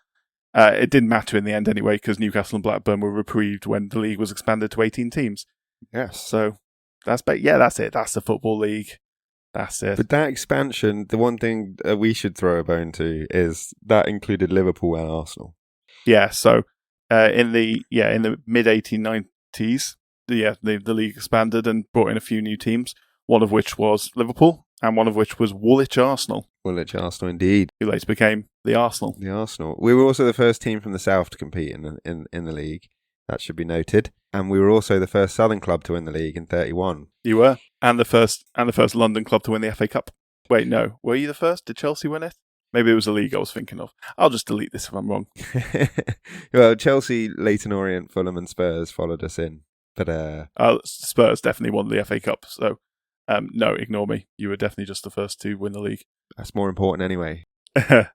It didn't matter in the end anyway, because Newcastle and Blackburn were reprieved when the league was expanded to 18 teams. Yes. So that's it. That's the Football League. That's it. But that expansion, the one thing we should throw a bone to is that included Liverpool and Arsenal. Yeah, so in the mid 1890s, the league expanded and brought in a few new teams, one of which was Liverpool and one of which was Woolwich Arsenal. Woolwich Arsenal, indeed. Who later became the Arsenal. The Arsenal. We were also the first team from the south to compete in the league. That should be noted. And we were also the first southern club to win the league in 31. You were, and the first London club to win the FA Cup. Wait, no, were you the first? Did Chelsea win it? Maybe it was the league I was thinking of. I'll just delete this if I'm wrong. Well, Chelsea, Leyton Orient, Fulham, and Spurs followed us in. But Spurs definitely won the FA Cup. So no, ignore me. You were definitely just the first to win the league. That's more important anyway.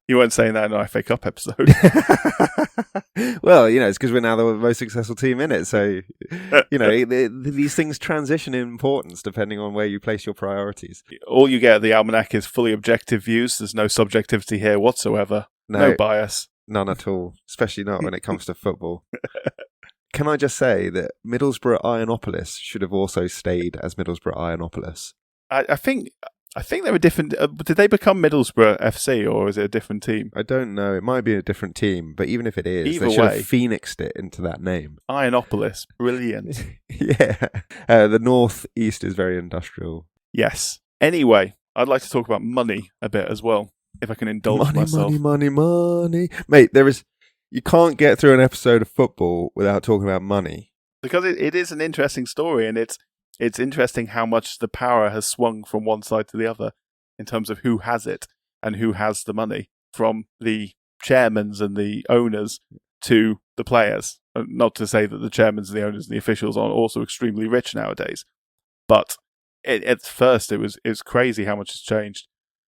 You weren't saying that in our FA Cup episode. Well, it's because we're now the most successful team in it. So, these things transition in importance depending on where you place your priorities. All you get at the Almanac is fully objective views. There's no subjectivity here whatsoever. No bias. None at all, especially not when it comes to football. Can I just say that Middlesbrough Ironopolis should have also stayed as Middlesbrough Ironopolis? I think they were different. Did they become Middlesbrough FC, or is it a different team? I don't know. It might be a different team, but even if it is, Either they should way, have phoenixed it into that name. Ironopolis, brilliant. Yeah. The north-east is very industrial. Yes. Anyway, I'd like to talk about money a bit as well, if I can indulge myself. Money. Mate, you can't get through an episode of football without talking about money. Because it is an interesting story, and it's interesting how much the power has swung from one side to the other in terms of who has it and who has the money, from the chairmans and the owners to the players. Not to say that the chairmans and the owners and the officials aren't also extremely rich nowadays, but at first it was crazy how much has changed.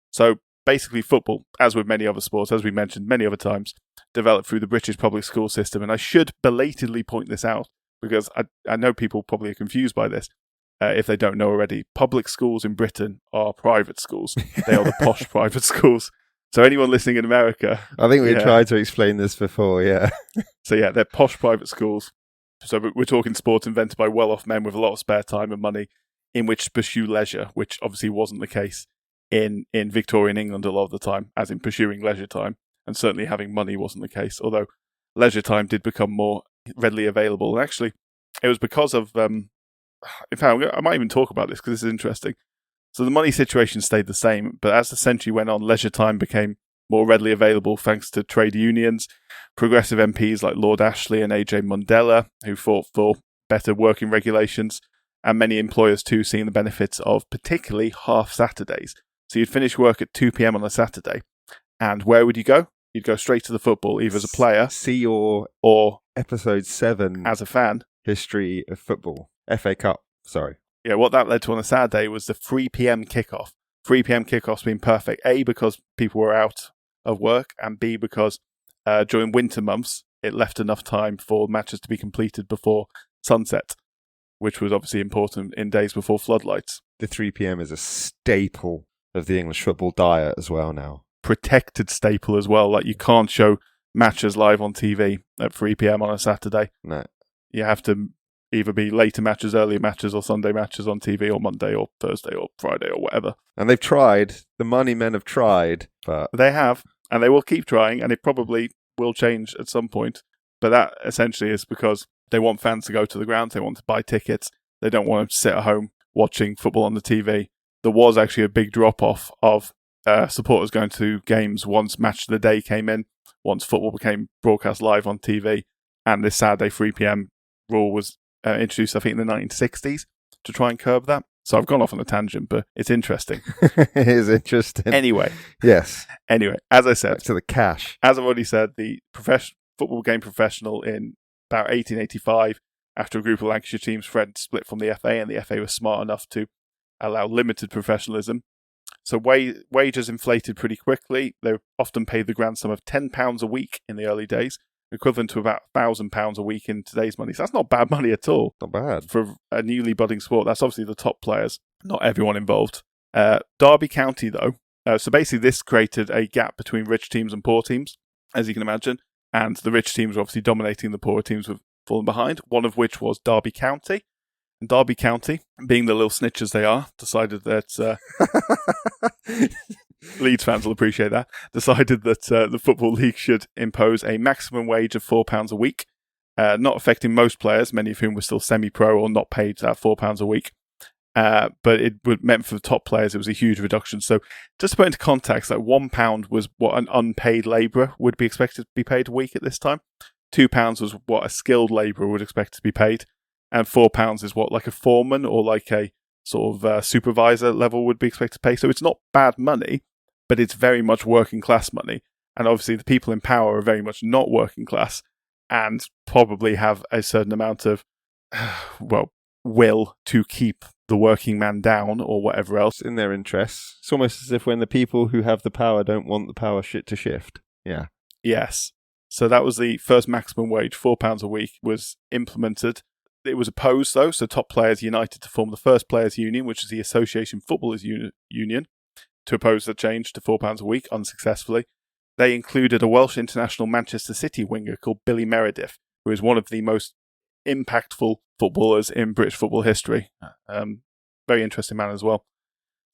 So basically football, as with many other sports, as we mentioned many other times, developed through the British public school system. And I should belatedly point this out, because I know people probably are confused by this. If they don't know already, public schools in Britain are private schools. They are the posh private schools. So anyone listening in America... I think we tried to explain this before, yeah. So yeah, they're posh private schools. So we're talking sports invented by well-off men with a lot of spare time and money in which to pursue leisure, which obviously wasn't the case in Victorian England a lot of the time, as in pursuing leisure time. and certainly having money wasn't the case, although leisure time did become more readily available. And actually, it was because of, in fact, I might even talk about this because this is interesting. So the money situation stayed the same, but as the century went on, leisure time became more readily available thanks to trade unions, progressive MPs like Lord Ashley and AJ Mundella, who fought for better working regulations, and many employers too seeing the benefits of particularly half Saturdays. So you'd finish work at 2 p.m. on a Saturday, and where would you go? You'd go straight to the football, either as a player, see your or episode 7 as a fan. History of football, FA Cup. Sorry. Yeah, what that led to on a Saturday was the 3 p.m. kickoff. 3 p.m. kickoffs being perfect, A, because people were out of work, and B, because during winter months, it left enough time for matches to be completed before sunset, which was obviously important in days before floodlights. The 3 p.m. is a staple of the English football diet as well now. Protected staple as well. Like, you can't show matches live on TV at 3 p.m. on a Saturday. No. You have to either be later matches, earlier matches, or Sunday matches on TV, or Monday, or Thursday, or Friday, or whatever. And they've tried. The money men have tried, but they have, and they will keep trying, and it probably will change at some point. But that essentially is because they want fans to go to the ground, they want to buy tickets, they don't want them to sit at home watching football on the TV. There was actually a big drop-off of supporters going to games once Match of the Day came in, once football became broadcast live on TV, and this Saturday 3 p.m. rule was introduced, I think, in the 1960s to try and curb that. So I've gone off on a tangent, but it's interesting. It is interesting. Anyway. Yes. Anyway, as I said. Back to the cash. As I've already said, the football became professional in about 1885 after a group of Lancashire teams split from the FA, and the FA was smart enough to allow limited professionalism. So wages inflated pretty quickly. They were often paid the grand sum of £10 a week in the early days, equivalent to about £1,000 a week in today's money. So that's not bad money at all. Not bad. For a newly budding sport. That's obviously the top players, not everyone involved. Derby County, though. So basically this created a gap between rich teams and poor teams, as you can imagine. And the rich teams were obviously dominating, the poorer teams were falling behind, one of which was Derby County. And Derby County, being the little snitches they are, decided that... Leeds fans will appreciate that. Decided that the Football League should impose a maximum wage of £4 a week, not affecting most players, many of whom were still semi-pro or not paid that £4 a week. But it meant for the top players, it was a huge reduction. So just to put into context, like £1 was what an unpaid labourer would be expected to be paid a week at this time. £2 was what a skilled labourer would expect to be paid. And £4 is what like a foreman or like a sort of supervisor level would be expected to pay. So it's not bad money, but it's very much working class money. And obviously the people in power are very much not working class and probably have a certain amount of, will to keep the working man down or whatever else. In their interests. It's almost as if when the people who have the power don't want the power shit to shift. Yeah. Yes. So that was the first maximum wage, £4 a week, was implemented. It was opposed, though, so top players united to form the first players' union, which is the Association Footballers Union, to oppose the change to £4 a week, unsuccessfully. They included a Welsh international Manchester City winger called Billy Meredith, who is one of the most impactful footballers in British football history. Very interesting man as well.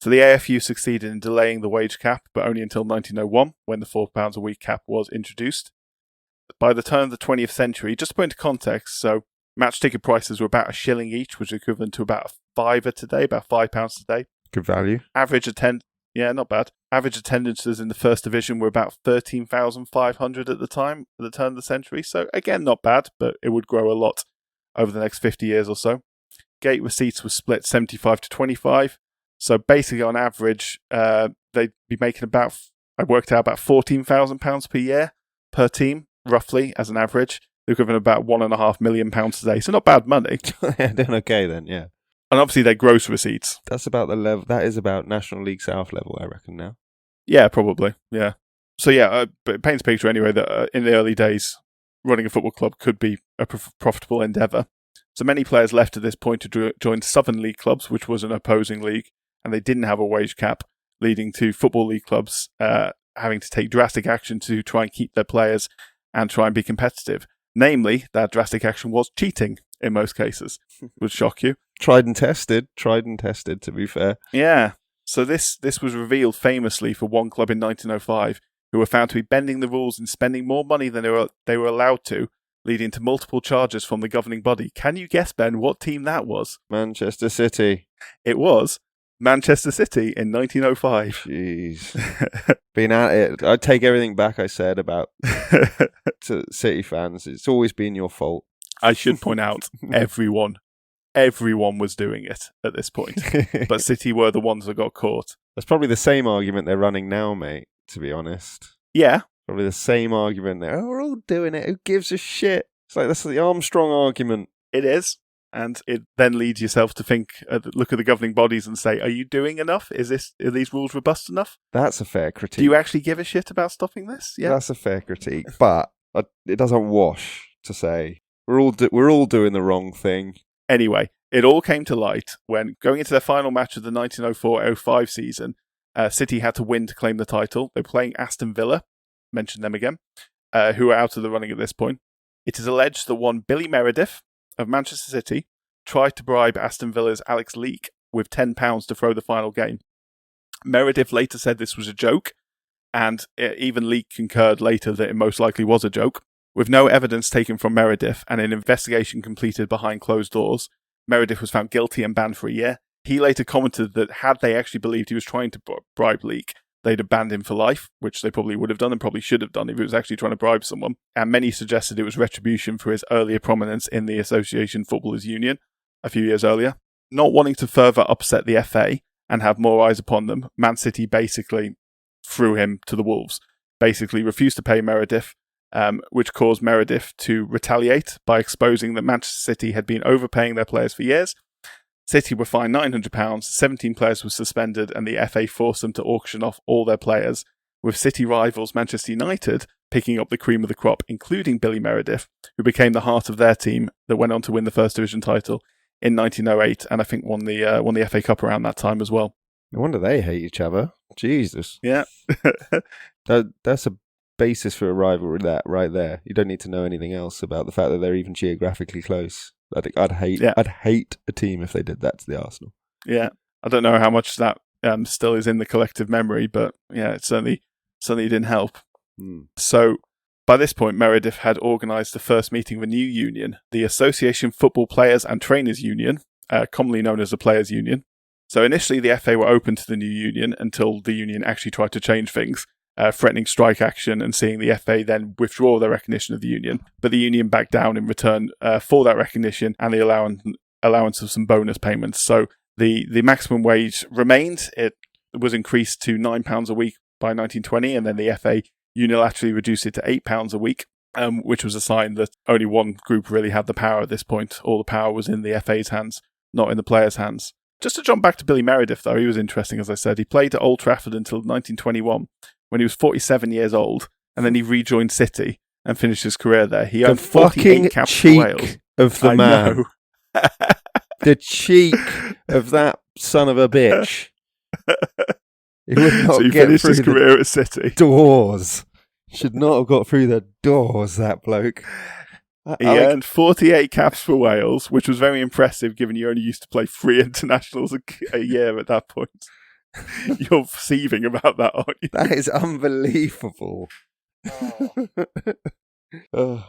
So the AFU succeeded in delaying the wage cap, but only until 1901, when the £4 a week cap was introduced. By the turn of the 20th century, just to put into context, so match ticket prices were about £1 each, which is equivalent to about £5 today, about £5 today. Good value. Yeah, not bad. Average attendances in the first division were about 13,500 at the time, at the turn of the century. So again, not bad, but it would grow a lot over the next 50 years or so. Gate receipts were split 75 to 25. So basically, on average, they'd be making about, I worked out about £14,000 per year per team, roughly, as an average. They're equivalent about £1.5 million today. So not bad money. Yeah, doing okay then, yeah. And obviously their gross receipts. That's about the level. That is about National League South level, I reckon, now. Yeah, probably. Yeah. So yeah, but it paints a picture anyway that in the early days, running a football club could be a profitable endeavour. So many players left at this point to join Southern League clubs, which was an opposing league, and they didn't have a wage cap, leading to Football League clubs having to take drastic action to try and keep their players and try and be competitive. Namely, that drastic action was cheating in most cases. Would shock you. Tried and tested, to be fair. Yeah. So this was revealed famously for one club in 1905, who were found to be bending the rules and spending more money than they were allowed to, leading to multiple charges from the governing body. Can you guess, Ben, what team that was? Manchester City. It was Manchester City in 1905. Jeez. Been at it. I take everything back I said about City fans. It's always been your fault. I should point out, everyone was doing it at this point. But City were the ones that got caught. That's probably the same argument they're running now, mate, to be honest. Yeah. Probably the same argument there. Oh, we're all doing it. Who gives a shit? It's like, that's the Armstrong argument. It is. And it then leads yourself to think, look at the governing bodies and say, are you doing enough? Are these rules robust enough? That's a fair critique. Do you actually give a shit about stopping this? Yeah. That's a fair critique. But it doesn't wash to say, we're all doing the wrong thing. Anyway, it all came to light when, going into their final match of the 1904-05 season, City had to win to claim the title. They were playing Aston Villa, mention them again, who are out of the running at this point. It is alleged that one Billy Meredith of Manchester City tried to bribe Aston Villa's Alex Leake with £10 to throw the final game. Meredith later said this was a joke, and even Leake concurred later that it most likely was a joke. With no evidence taken from Meredith and an investigation completed behind closed doors, Meredith was found guilty and banned for a year. He later commented that had they actually believed he was trying to bribe Leake, they'd have banned him for life, which they probably would have done and probably should have done if he was actually trying to bribe someone. And many suggested it was retribution for his earlier prominence in the Association Footballers Union a few years earlier. Not wanting to further upset the FA and have more eyes upon them, Man City basically threw him to the wolves, basically refused to pay Meredith, which caused Meredith to retaliate by exposing that Manchester City had been overpaying their players for years. City were fined £900, 17 players were suspended, and the FA forced them to auction off all their players, with City rivals Manchester United picking up the cream of the crop, including Billy Meredith, who became the heart of their team that went on to win the First Division title in 1908, and I think won the FA Cup around that time as well. No wonder they hate each other. Jesus. Yeah. That's a basis for a rivalry, that right there. You don't need to know anything else about the fact that they're even geographically close. I think I'd hate a team if they did that to the Arsenal. Yeah, I don't know how much that still is in the collective memory, but yeah, it certainly didn't help. So by this point, Meredith had organised the first meeting of a new union, the Association Football Players and Trainers Union, commonly known as the Players Union. So initially, the FA were open to the new union until the union actually tried to change things, threatening strike action and seeing the FA then withdraw their recognition of the union. But the union backed down in return for that recognition and the allowance of some bonus payments. So the maximum wage remained. It was increased to £9 a week by 1920, and then the FA unilaterally reduced it to £8 a week, which was a sign that only one group really had the power at this point. All the power was in the FA's hands, not in the players' hands. Just to jump back to Billy Meredith, though, he was interesting, as I said. He played at Old Trafford until 1921, when he was 47 years old, and then he rejoined City and finished his career there. He earned 48 caps for Wales. Of the man. The cheek of that son of a bitch. He would not so he get finished through his career at City. Doors. Should not have got through the doors, that bloke. He earned 48 caps for Wales, which was very impressive given you only used to play 3 internationals a year at that point. You're seething about that, aren't you? That is unbelievable.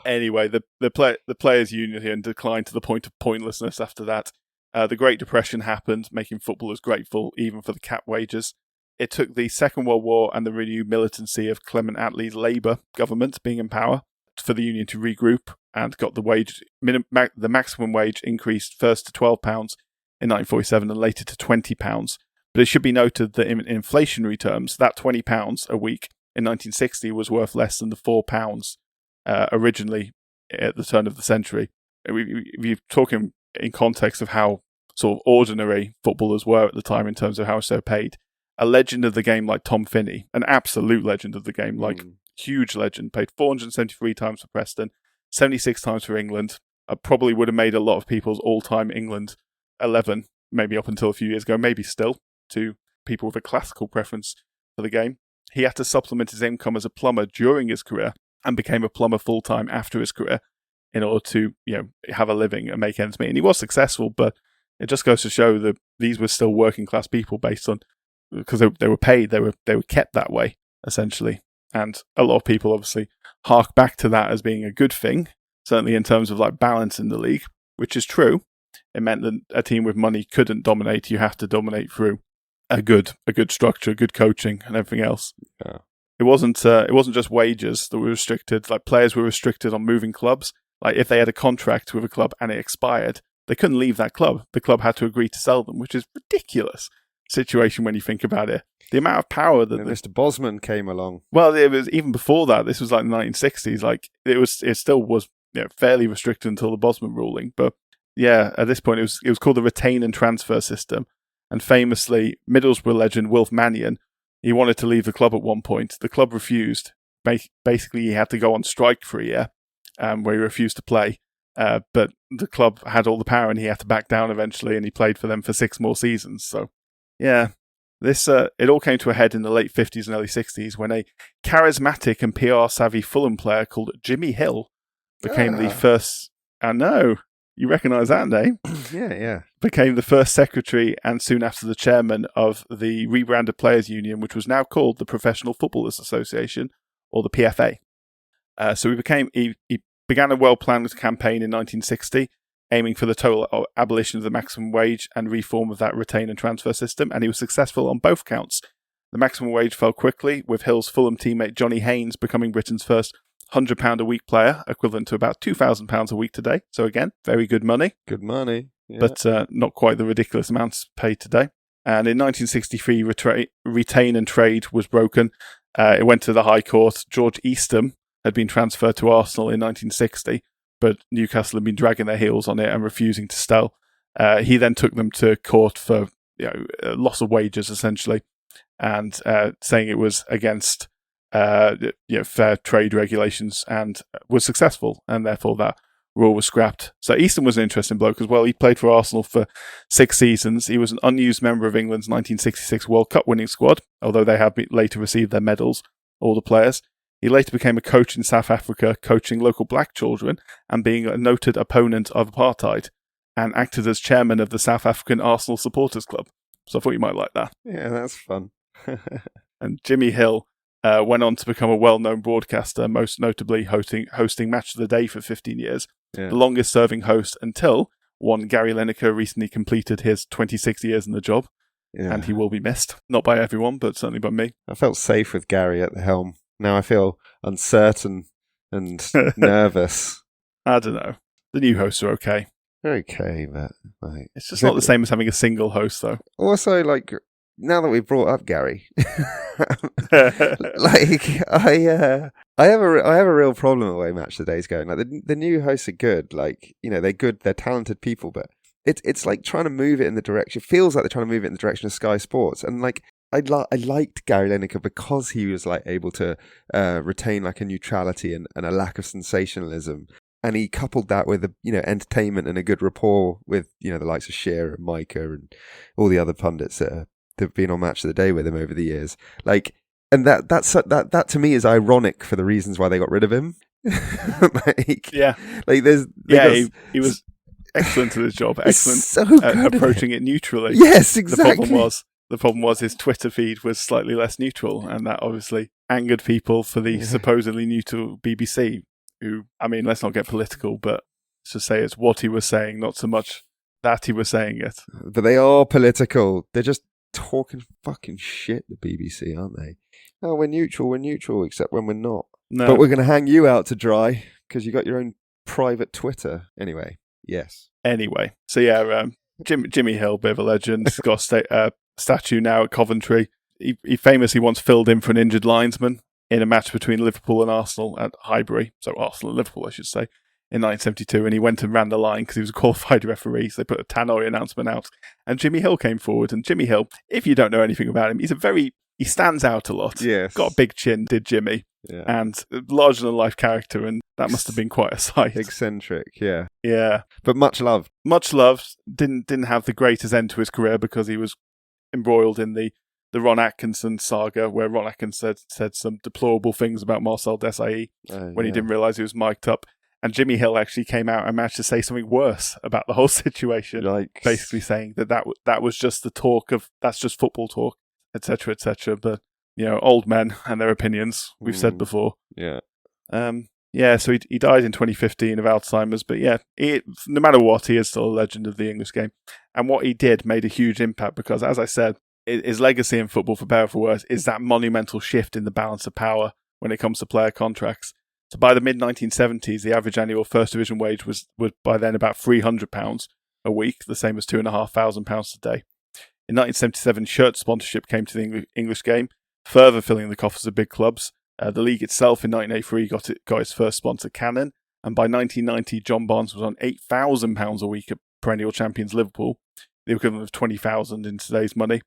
Anyway, the Players' Union declined to the point of pointlessness after that. The Great Depression happened, making footballers grateful even for the cap wages. It took the Second World War and the renewed militancy of Clement Attlee's Labour government being in power for the union to regroup, and got the maximum wage increased first to £12 in 1947 and later to £20. But it should be noted that in inflationary terms, that £20 a week in 1960 was worth less than the £4 originally at the turn of the century. We're talking in context of how sort of ordinary footballers were at the time in terms of how much they were paid. A legend of the game like Tom Finney, an absolute legend of the game, like huge legend, paid 473 times for Preston, 76 times for England. Probably would have made a lot of people's all-time England 11, maybe up until a few years ago, maybe still, to people with a classical preference for the game. He had to supplement his income as a plumber during his career and became a plumber full-time after his career in order to, have a living and make ends meet. And he was successful, but it just goes to show that these were still working-class people based on, because they were paid, they were kept that way, essentially. And a lot of people obviously hark back to that as being a good thing, certainly in terms of like balance in the league, which is true. It meant that a team with money couldn't dominate. You have to dominate through a good structure, good coaching, and everything else. Yeah. It wasn't just wages that were restricted. Like players were restricted on moving clubs. Like if they had a contract with a club and it expired, they couldn't leave that club. The club had to agree to sell them, which is ridiculous situation when you think about it. The amount of power that Mr. Bosman came along. Well, it was even before that. This was like the 1960s. Like it still was fairly restricted until the Bosman ruling. But yeah, at this point it was called the retain and transfer system. And famously, Middlesbrough legend Wilf Mannion, he wanted to leave the club at one point. The club refused. Basically, he had to go on strike for a year, where he refused to play. But the club had all the power, and he had to back down eventually. And he played for them for 6 more seasons. So, yeah, this it all came to a head in the late 50s and early 60s when a charismatic and PR savvy Fulham player called Jimmy Hill became the first. I know. You recognise that name? Yeah. Became the first secretary and soon after the chairman of the rebranded Players Union, which was now called the Professional Footballers Association, or the PFA. So he began a well-planned campaign in 1960, aiming for the total abolition of the maximum wage and reform of that retain and transfer system, and he was successful on both counts. The maximum wage fell quickly, with Hill's Fulham teammate Johnny Haynes becoming Britain's first £100 a week player, equivalent to about £2,000 a week today. So again, very good money. Good money. Yeah. But not quite the ridiculous amounts paid today. And in 1963, retain and trade was broken. It went to the High Court. George Eastham had been transferred to Arsenal in 1960, but Newcastle had been dragging their heels on it and refusing to sell. He then took them to court for loss of wages, essentially, and saying it was against fair trade regulations, and was successful, and therefore that rule was scrapped. So Easton was an interesting bloke as well. He played for Arsenal for 6 seasons. He was an unused member of England's 1966 World Cup winning squad, although they have later received their medals, all the players. He later became a coach in South Africa, coaching local black children and being a noted opponent of apartheid, and acted as chairman of the South African Arsenal Supporters Club. So I thought you might like that. Yeah, that's fun. And Jimmy Hill went on to become a well-known broadcaster, most notably hosting Match of the Day for 15 years, the longest-serving host until one Gary Lineker recently completed his 26 years in the job, and he will be missed. Not by everyone, but certainly by me. I felt safe with Gary at the helm. Now I feel uncertain and nervous. I don't know. The new hosts are okay. They're okay, but it's just not the same as having a single host, though. Also, now that we've brought up Gary, I have a real problem with the way Match of the Day's going. Like the new hosts are good, they're good, they're talented people, but it's like trying to move it in the direction. It feels like they're trying to move it in the direction of Sky Sports, and I liked Gary Lineker because he was able to retain a neutrality and a lack of sensationalism. And he coupled that with entertainment and a good rapport with the likes of Shearer and Micah and all the other pundits that have been on Match of the Day with him over the years. And that to me is ironic for the reasons why they got rid of him. He was excellent at his job. Excellent so at approaching it neutrally. Yes, exactly. The problem was his Twitter feed was slightly less neutral, and that obviously angered people for the supposedly neutral BBC. Who, let's not get political, but let's just say it's what he was saying, not so much that he was saying it. But they are political. They're just talking fucking shit, the BBC, aren't they? Oh, we're neutral, except when we're not. No. But we're going to hang you out to dry because you got your own private Twitter. Anyway, yes. Anyway, so Jimmy Hill, bit of a legend. He's got a statue now at Coventry. He famously once filled in for an injured linesman in a match between Liverpool and Arsenal at Highbury, so Arsenal and Liverpool, I should say, in 1972, and he went and ran the line because he was a qualified referee, so they put a tannoy announcement out, and Jimmy Hill came forward, and Jimmy Hill, if you don't know anything about him, he stands out a lot. Yes. Got a big chin, did Jimmy, and a larger-than-life character, and that must have been quite a sight. Eccentric, yeah. Yeah. But much loved. Much loved. Didn't have the greatest end to his career because he was embroiled in the Ron Atkinson saga, where Ron Atkinson said some deplorable things about Marcel Desailly when he didn't realise he was mic'd up. And Jimmy Hill actually came out and managed to say something worse about the whole situation, basically saying that was just the talk of, that's just football talk, etc., etc. But old men and their opinions. We've said before. Yeah. So he died in 2015 of Alzheimer's, but no matter what, he is still a legend of the English game. And what he did made a huge impact because, as I said, his legacy in football, for better or for worse, is that monumental shift in the balance of power when it comes to player contracts. So by the mid-1970s, the average annual First Division wage was by then about £300 a week, the same as £2,500 today. In 1977, shirt sponsorship came to the English game, further filling the coffers of big clubs. The league itself in 1983 got its first sponsor, Canon, and by 1990, John Barnes was on £8,000 a week at perennial champions Liverpool, the equivalent of $20,000 in today's money.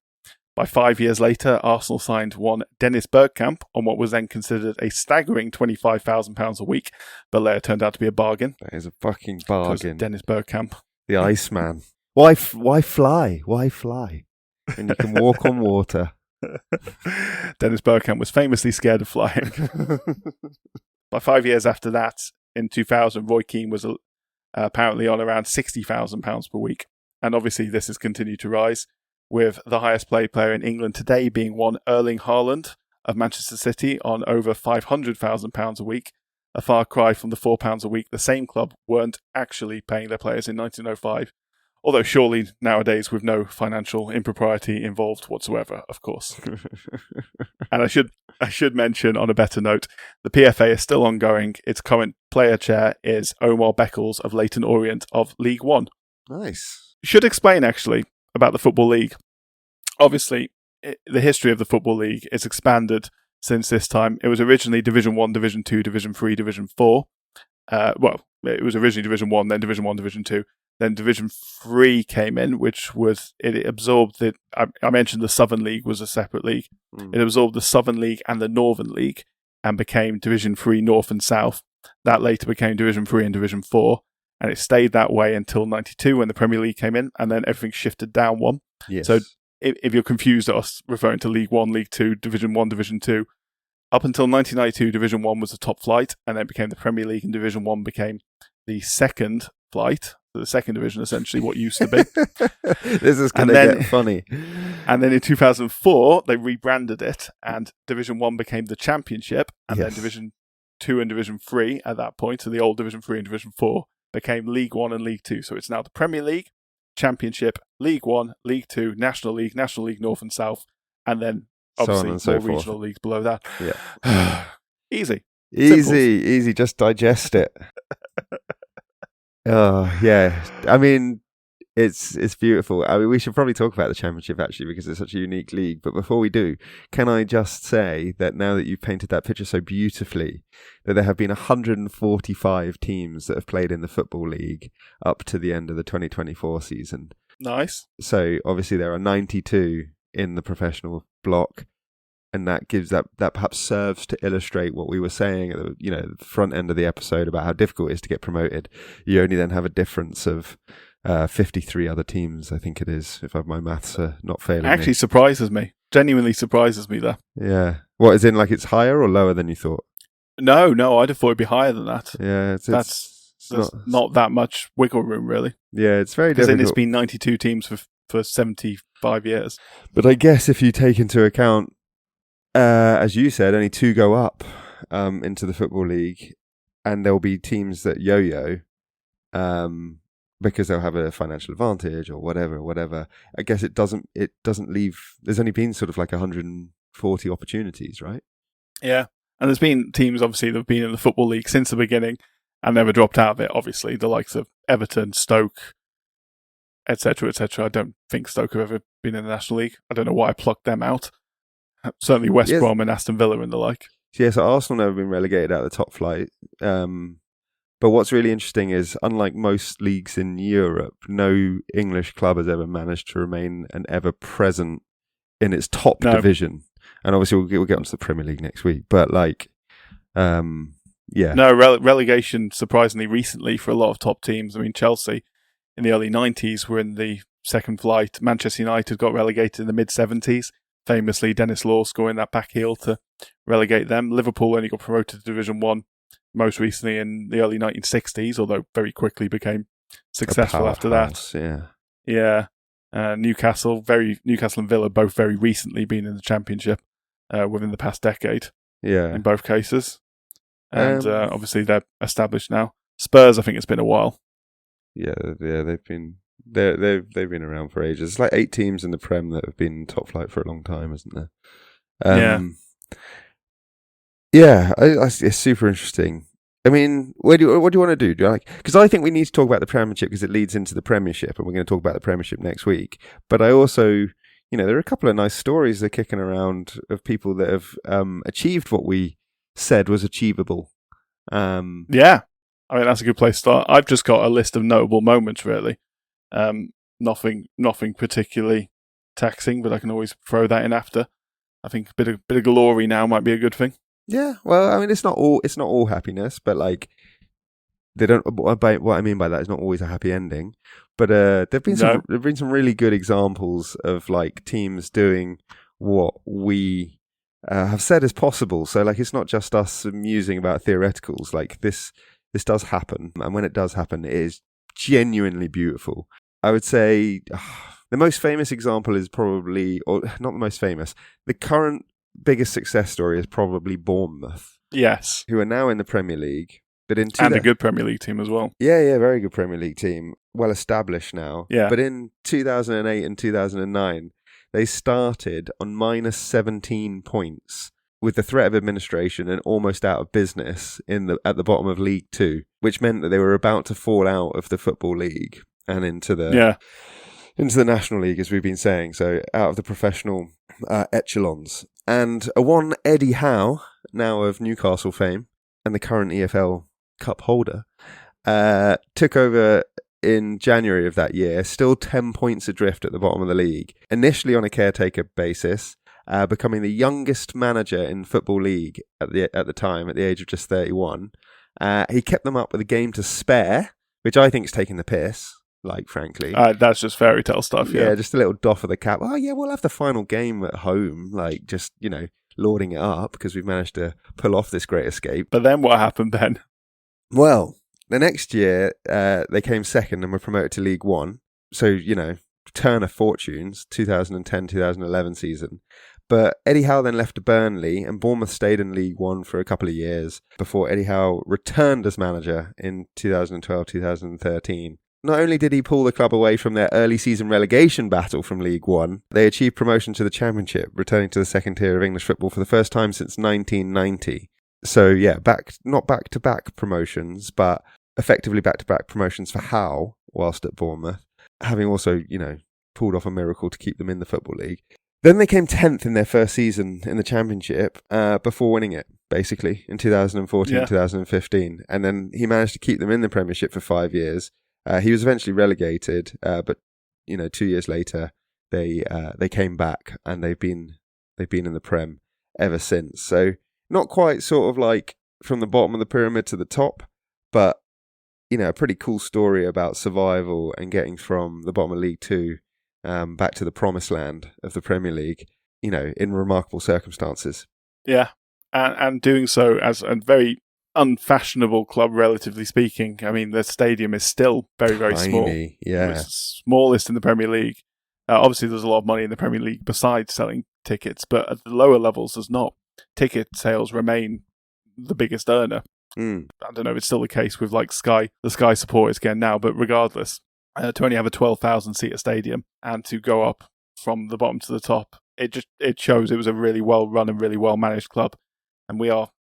By 5 years later, Arsenal signed one Dennis Bergkamp on what was then considered a staggering £25,000 a week, but later turned out to be a bargain. That is a fucking bargain. Dennis Bergkamp. The Iceman. Why fly? Why fly? When you can walk on water. Dennis Bergkamp was famously scared of flying. By 5 years after that, in 2000, Roy Keane was apparently on around £60,000 per week. And obviously this has continued to rise, with the highest paid player in England today being one Erling Haaland of Manchester City on over £500,000 a week, a far cry from the £4 a week the same club weren't actually paying their players in 1905. Although surely nowadays with no financial impropriety involved whatsoever, of course. And I should mention on a better note, the PFA is still ongoing. Its current player chair is Omar Beckles of Leyton Orient of League One. Nice. Should explain actually about the Football League. Obviously, the history of the Football League is expanded since this time. It was originally Division 1, Division 2, Division 3, Division 4. It was originally Division 1, then Division 1, Division 2. Then Division 3 came in, which was, it absorbed the, I mentioned the Southern League was a separate league. It absorbed the Southern League and the Northern League and became Division 3 North and South. That later became Division 3 and Division 4. And it stayed that way until 92 when the Premier League came in, and then everything shifted down one. Yes. So if you're confused at us referring to League 1, League 2, Division 1, Division 2, up until 1992, Division 1 was the top flight, and then it became the Premier League, and Division 1 became the second flight. The second division, essentially, what used to be. This is going to get funny. And then in 2004, they rebranded it, and Division 1 became the Championship, and then Division 2 and Division 3 at that point, so the old Division 3 and Division 4, became League 1 and League 2. So it's now the Premier League, Championship, League 1, League 2, National League North and South, and then obviously so more regional leagues below that. Yeah. Easy. Easy. Just digest it. Oh, yeah. I mean, it's beautiful. I mean, we should probably talk about the Championship, actually, because it's such a unique league. But before we do, can I just say that now that you've painted that picture so beautifully, that there have been 145 teams that have played in the Football League up to the end of the 2024 season. Nice. So, obviously, there are 92 in the professional block. And that gives that perhaps serves to illustrate what we were saying at the front end of the episode about how difficult it is to get promoted. You only then have a difference of 53 other teams, I think it is, if my maths are not failing. It actually surprises me. Genuinely surprises me there. Yeah. What, as in like it's higher or lower than you thought? No, I'd have thought it'd be higher than that. Yeah, That's not that much wiggle room, really. Yeah, it's very difficult. Because it's been 92 teams for 75 years. But I guess if you take into account, as you said, only 2 go up into the Football League, and there'll be teams that yo-yo because they'll have a financial advantage or whatever. I guess it doesn't leave. There's only been sort of like 140 opportunities, right? Yeah, and there's been teams obviously that have been in the Football League since the beginning and never dropped out of it. Obviously, the likes of Everton, Stoke, etc., etc. I don't think Stoke have ever been in the National League. I don't know why I plucked them out. Certainly West Brom and Aston Villa and the like. Yeah, so Arsenal never been relegated out of the top flight. But what's really interesting is, unlike most leagues in Europe, no English club has ever managed to remain and ever present in its top division. And obviously we'll get onto the Premier League next week. But relegation surprisingly recently for a lot of top teams. I mean, Chelsea in the early 90s were in the second flight. Manchester United got relegated in the mid-70s. Famously, Dennis Law scoring that back heel to relegate them. Liverpool only got promoted to Division 1 most recently in the early 1960s, although very quickly became successful after that. Yeah. Newcastle and Villa both very recently been in the Championship. within the past decade Yeah. in both cases. And obviously they're established now. Spurs, I think it's been a while. Yeah, they've been around for ages. It's like 8 teams in the Prem that have been top flight for a long time, isn't there? Yeah, it's super interesting. I mean, what do you want to do? Because I think we need to talk about the Premiership because it leads into the Premiership, and we're going to talk about the Premiership next week. But I also, there are a couple of nice stories that are kicking around of people that have achieved what we said was achievable. Yeah, I mean that's a good place to start. I've just got a list of notable moments, really. Nothing particularly taxing, but I can always throw that in after. I think a bit of glory now might be a good thing. Yeah, well, I mean, it's not all happiness, but like they don't. What I mean by that is not always a happy ending. But there've been some really good examples of like teams doing what we have said is possible. So like it's not just us musing about theoreticals. Like this does happen, and when it does happen, it is genuinely beautiful. I would say the most famous example is probably, or not the most famous, the current biggest success story is probably Bournemouth. Yes. Who are now in the Premier League. But and a good Premier League team as well. Yeah, very good Premier League team. Well established now. Yeah. But in 2008 and 2009, they started on minus 17 points with the threat of administration and almost out of business at the bottom of League 2, which meant that they were about to fall out of the Football League and into the National League, as we've been saying, so out of the professional echelons. And one Eddie Howe, now of Newcastle fame, and the current EFL Cup holder, took over in January of that year, still 10 points adrift at the bottom of the league, initially on a caretaker basis, becoming the youngest manager in Football League at the time, at the age of just 31. He kept them up with a game to spare, which I think is taking the piss. Like, frankly. That's just fairy tale stuff, yeah. Yeah, just a little doff of the cap. Oh, yeah, we'll have the final game at home. Like, just, lording it up because we've managed to pull off this great escape. But then what happened then? Well, the next year, they came second and were promoted to League One. So, turn of fortunes, 2010-2011 season. But Eddie Howe then left to Burnley, and Bournemouth stayed in League One for a couple of years before Eddie Howe returned as manager in 2012-2013. Not only did he pull the club away from their early season relegation battle from League One, they achieved promotion to the Championship, returning to the second tier of English football for the first time since 1990. So yeah, not back-to-back promotions, but effectively back-to-back promotions for Howe whilst at Bournemouth, having also, pulled off a miracle to keep them in the Football League. Then they came 10th in their first season in the Championship before winning it, basically, in 2014-2015. And then he managed to keep them in the Premiership for 5 years. He was eventually relegated, but 2 years later they came back and they've been in the Prem ever since. So not quite sort of like from the bottom of the pyramid to the top, but a pretty cool story about survival and getting from the bottom of League 2 back to the promised land of the Premier League, in remarkable circumstances. Yeah, and doing so as a very unfashionable club, relatively speaking. I mean, the stadium is still very, very small. Yeah. It's smallest in the Premier League. Obviously, there's a lot of money in the Premier League besides selling tickets, but at the lower levels, there's not. Ticket sales remain the biggest earner. I don't know if it's still the case with like the Sky supporters again now, but regardless, to only have a 12,000-seater stadium and to go up from the bottom to the top, it shows it was a really well-run and really well-managed club. And we are,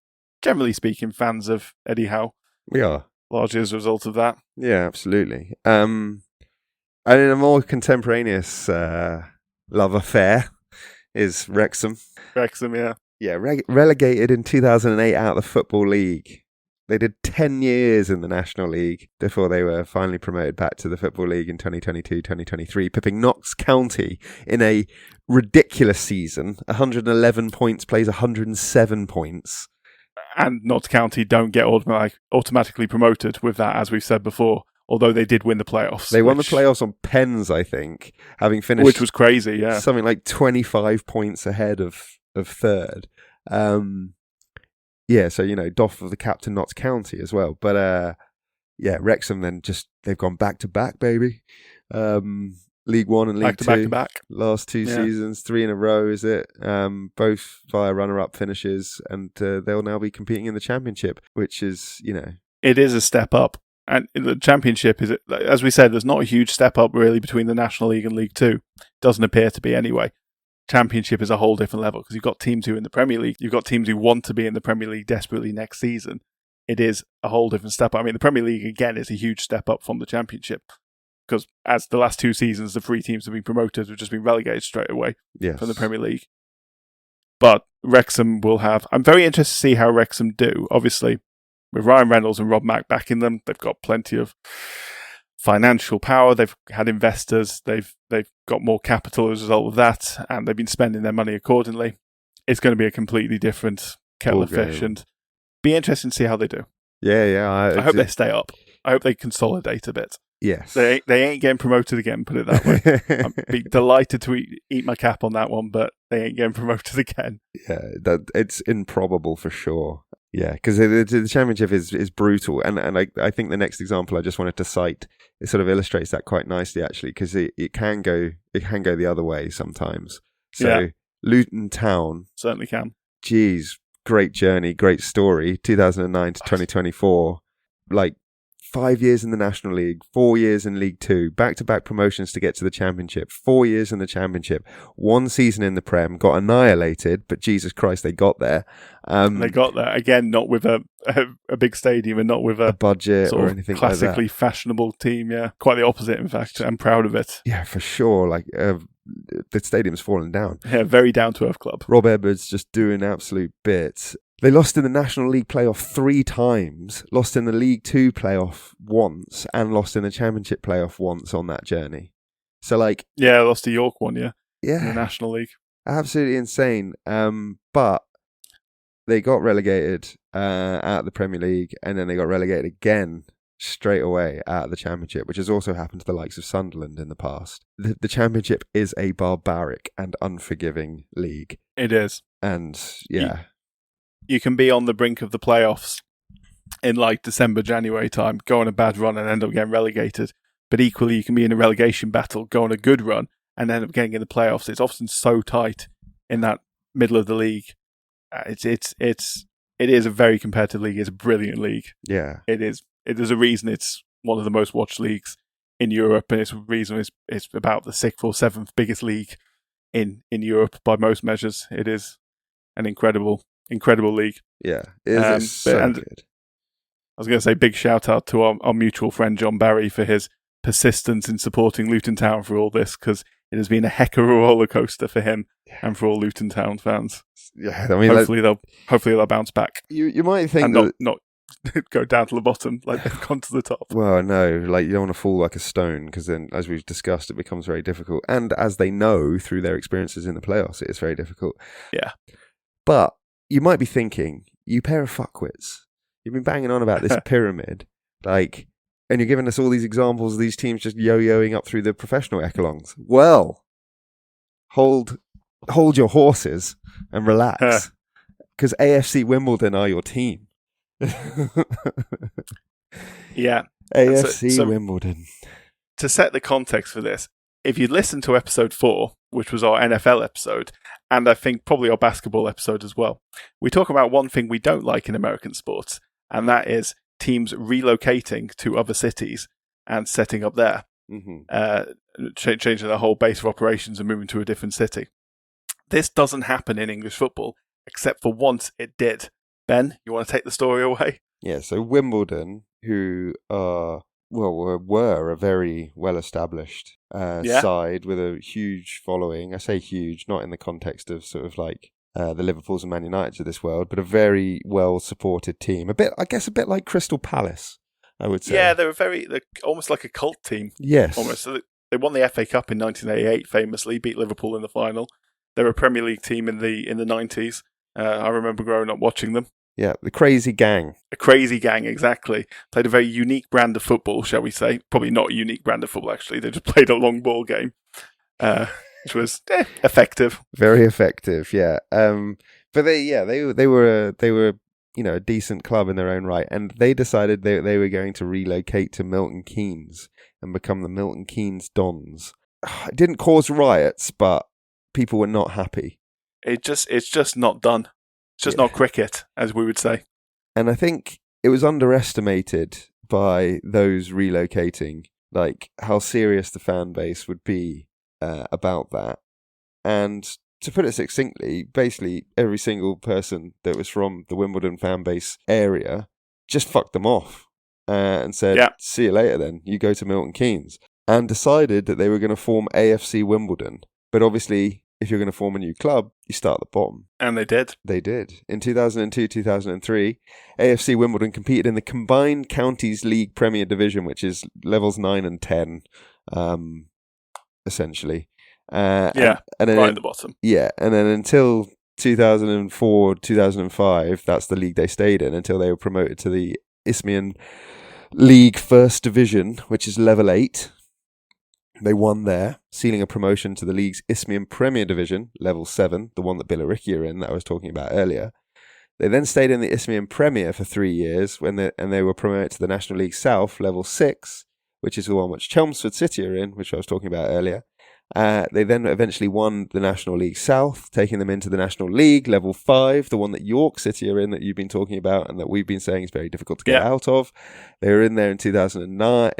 generally speaking, fans of Eddie Howe. We are. Largely as a result of that. Yeah, absolutely. And in a more contemporaneous love affair is Wrexham. Wrexham, yeah. Yeah, relegated in 2008 out of the Football League. They did 10 years in the National League before they were finally promoted back to the Football League in 2022-2023, pipping Notts County in a ridiculous season. 111 points, plays 107 points. And Notts County don't get automatically promoted with that, as we've said before, although they did win the playoffs. They won the playoffs on pens, I think, having finished... Which was crazy, yeah. Something like 25 points ahead of third. Yeah, so, doff of the captain Notts County as well. But, Wrexham then they've gone back-to-back, baby. League One and League Two. Back. Last 2 seasons, 3 in a row, is it? Both via runner-up finishes, and they'll now be competing in the Championship, which is, It is a step up. And the Championship, as we said, there's not a huge step up really between the National League and League Two. Doesn't appear to be anyway. Championship is a whole different level because you've got teams who are in the Premier League. You've got teams who want to be in the Premier League desperately next season. It is a whole different step up. I mean, the Premier League, again, is a huge step up from the Championship. Because as the last 2 seasons, the 3 teams have been promoted, have just been relegated straight away from the Premier League. But Wrexham will have... I'm very interested to see how Wrexham do. Obviously, with Ryan Reynolds and Rob Mack backing them, they've got plenty of financial power. They've had investors. They've got more capital as a result of that, and they've been spending their money accordingly. It's going to be a completely different kettle of fish, and be interesting to see how they do. Yeah. I hope they stay up. I hope they consolidate a bit. Yes. They ain't getting promoted again, put it that way. I'd be delighted to eat my cap on that one, but they ain't getting promoted again. Yeah, it's improbable for sure. Yeah, because the Championship is brutal. And I think the next example I just wanted to cite, it sort of illustrates that quite nicely, actually, because it can go the other way sometimes. So Luton Town. Certainly can. Geez, great journey, great story. 2009 to 2024. Like, 5 years in the National League, 4 years in League Two, back-to-back promotions to get to the Championship, 4 years in the Championship, 1 season in the Prem, got annihilated, but Jesus Christ, they got there. They got there, again, not with a big stadium and not with a budget or anything like that. Classically fashionable team, yeah. Quite the opposite, in fact. I'm proud of it. Yeah, for sure. Like, the stadium's fallen down. Yeah, very down-to-earth club. Rob Edwards just doing absolute bits. They lost in the National League playoff 3 times, lost in the League Two playoff once, and lost in the Championship playoff once on that journey. So, like... Yeah, lost to York one, yeah. Yeah. In the National League. Absolutely insane. But they got relegated out of the Premier League, and then they got relegated again straight away out of the Championship, which has also happened to the likes of Sunderland in the past. The Championship is a barbaric and unforgiving league. It is. And, yeah... You can be on the brink of the playoffs in like December, January time, go on a bad run and end up getting relegated. But equally, you can be in a relegation battle, go on a good run and end up getting in the playoffs. It's often so tight in that middle of the league. It is a very competitive league. It's a brilliant league. Yeah, it is. There's a reason it's one of the most watched leagues in Europe, and it's a reason it's about the 6th or 7th biggest league in Europe by most measures. It is an incredible league. Yeah, it is so good. I was going to say big shout out to our mutual friend John Barry for his persistence in supporting Luton Town for all this, because it has been a heck of a roller coaster for him and for all Luton Town fans. Yeah, I mean, hopefully they'll bounce back. You might think and not go down to the bottom like they've gone to the top. Well, no, like you don't want to fall like a stone, because then, as we've discussed, it becomes very difficult. And as they know through their experiences in the playoffs, it is very difficult. Yeah, but you might be thinking, you pair of fuckwits, you've been banging on about this pyramid, like, and you're giving us all these examples of these teams just yo-yoing up through the professional echelons. Well, hold your horses and relax, because AFC Wimbledon are your team. Yeah. AFC Wimbledon. To set the context for this, if you'd listened to episode 4, which was our NFL episode, and I think probably our basketball episode as well, we talk about one thing we don't like in American sports, and that is teams relocating to other cities and setting up there, changing their whole base of operations and moving to a different city. This doesn't happen in English football, except for once it did. Ben, you want to take the story away? Yeah, so Wimbledon, who were a very well-established side with a huge following. I say huge, not in the context of sort of like the Liverpools and Man Uniteds of this world, but a very well-supported team. A bit like Crystal Palace, I would say. Yeah, they're almost like a cult team. Yes. Almost. So they won the FA Cup in 1988, famously, beat Liverpool in the final. They were a Premier League team in the 90s. I remember growing up watching them. Yeah, the Crazy Gang. A Crazy Gang, exactly. Played a very unique brand of football, shall we say. Probably not a unique brand of football, actually. They just played a long ball game, which was effective. Very effective, yeah. But they were a decent club in their own right, and they decided they were going to relocate to Milton Keynes and become the Milton Keynes Dons. it didn't cause riots, but people were not happy. It's just not done. It's just not cricket, as we would say. And I think it was underestimated by those relocating, like how serious the fan base would be about that. And to put it succinctly, basically every single person that was from the Wimbledon fan base area just fucked them off and said, see you later then, you go to Milton Keynes, and decided that they were going to form AFC Wimbledon. But obviously, if you're going to form a new club, you start at the bottom. And they did. They did. In 2002-2003, AFC Wimbledon competed in the Combined Counties League Premier Division, which is levels 9 and 10, essentially. And then, right at the bottom. Yeah, and then until 2004-2005, that's the league they stayed in, until they were promoted to the Isthmian League First Division, which is level 8. They won there, sealing a promotion to the league's Isthmian Premier Division, level 7, the one that Billericay are in that I was talking about earlier. They then stayed in the Isthmian Premier for 3 years, and they were promoted to the National League South, level 6, which is the one which Chelmsford City are in, which I was talking about earlier. They then eventually won the National League South, taking them into the National League, level 5, the one that York City are in that you've been talking about and that we've been saying is very difficult to get out of. They were in there in 2009.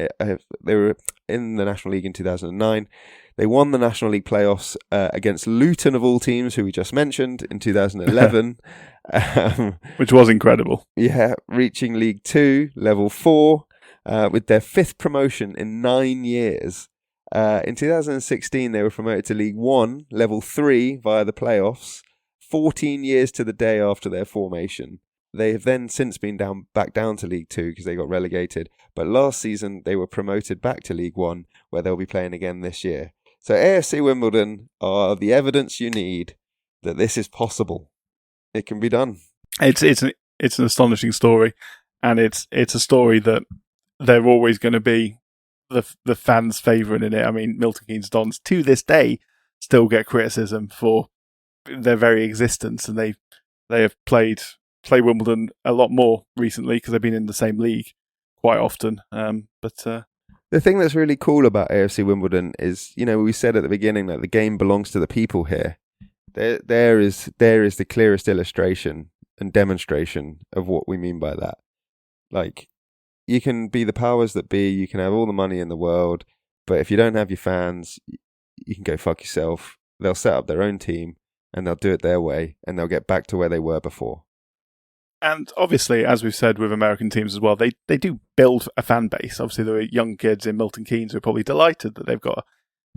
They were in the National League in 2009. They won the National League playoffs against Luton, of all teams, who we just mentioned, in 2011. Which was incredible. Yeah, reaching League 2, level 4, with their 5th promotion in 9 years. In 2016, they were promoted to League 1, level 3, via the playoffs, 14 years to the day after their formation. They have then since been back down to League 2 because they got relegated. But last season, they were promoted back to League 1, where they'll be playing again this year. So AFC Wimbledon are the evidence you need that this is possible. It can be done. It's an astonishing story, and it's a story that they're always going to be the fans' favourite in it. I mean, Milton Keynes Dons to this day still get criticism for their very existence, and they have played Wimbledon a lot more recently because they've been in the same league quite often. But the thing that's really cool about AFC Wimbledon is, we said at the beginning that the game belongs to the people here. There is the clearest illustration and demonstration of what we mean by that. Like, you can be the powers that be, you can have all the money in the world, but if you don't have your fans, you can go fuck yourself. They'll set up their own team, and they'll do it their way, and they'll get back to where they were before. And obviously, as we've said with American teams as well, they do build a fan base. Obviously, there are young kids in Milton Keynes who are probably delighted that they've got a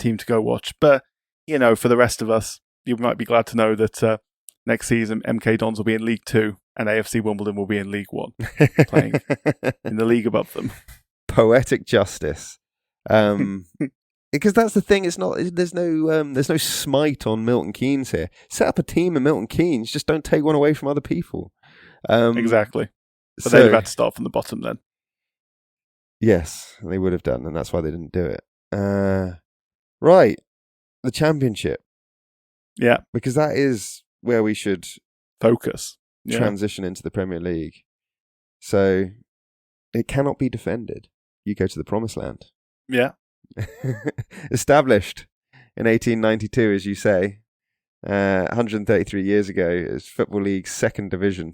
team to go watch. But, for the rest of us, you might be glad to know that next season, MK Dons will be in League 2 and AFC Wimbledon will be in League 1, playing in the league above them. Poetic justice. Because that's the thing, there's no smite on Milton Keynes here. Set up a team in Milton Keynes, just don't take one away from other people. Exactly. But they'd have had to start from the bottom then. Yes, they would have done, and that's why they didn't do it. Right. The Championship. Yeah. Because that is where we should focus. Transition into the Premier League. So it cannot be defended. You go to the promised land. Yeah. Established in 1892, as you say, 133 years ago, as Football League's second division.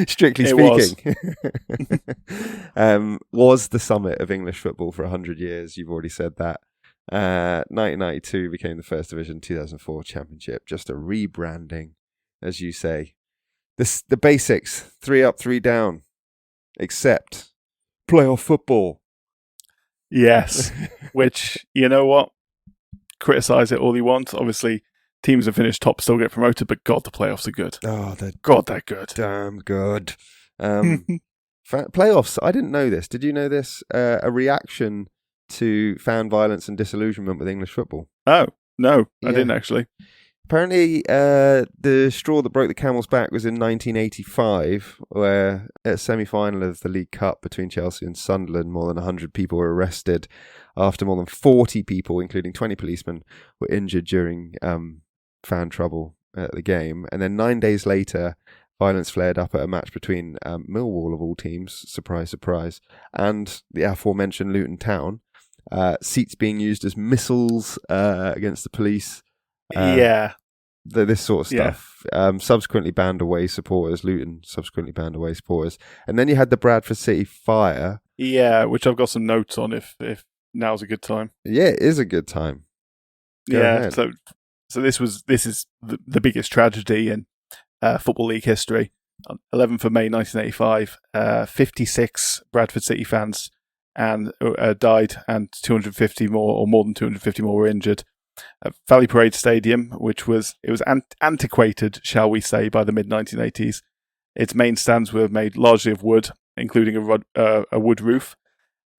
Strictly speaking. Was the summit of English football for 100 years. You've already said that. 1992 became the first division, 2004 Championship. Just a rebranding, as you say. The basics, 3 up, 3 down, except playoff football. Yes, which, you know what? Criticise it all you want. Obviously, teams that finish top still get promoted, but God, the playoffs are good. Oh, they're good. Damn good. Playoffs, I didn't know this. Did you know this? A reaction to fan violence and disillusionment with English football. Oh, no, I didn't actually. Apparently, the straw that broke the camel's back was in 1985, where at a semi-final of the League Cup between Chelsea and Sunderland, more than 100 people were arrested after more than 40 people, including 20 policemen, were injured during fan trouble at the game. And then 9 days later, violence flared up at a match between Millwall, of all teams, surprise, surprise, and the aforementioned Luton Town. seats being used as missiles against the police. This sort of stuff. Subsequently banned away supporters. Luton subsequently banned away supporters. And then you had the Bradford City fire. Yeah, which I've got some notes on if now's a good time. Yeah, it is a good time. Go ahead. So this is the biggest tragedy in Football League history. 11th of May 1985, 56 Bradford City fans and died, and 250 more, or more than 250 more, were injured. Valley Parade Stadium, which was antiquated, shall we say, by the mid-1980s. Its main stands were made largely of wood, including a wood roof,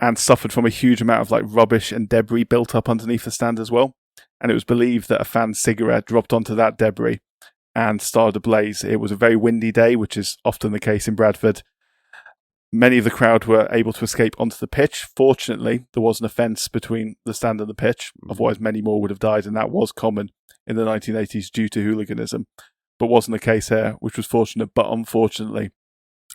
and suffered from a huge amount of rubbish and debris built up underneath the stand as well. And it was believed that a fan's cigarette dropped onto that debris and started a blaze. It was a very windy day, which is often the case in Bradford. Many of the crowd were able to escape onto the pitch. Fortunately, there wasn't a fence between the stand and the pitch. Otherwise, many more would have died, and that was common in the 1980s due to hooliganism. But wasn't the case here, which was fortunate. But unfortunately,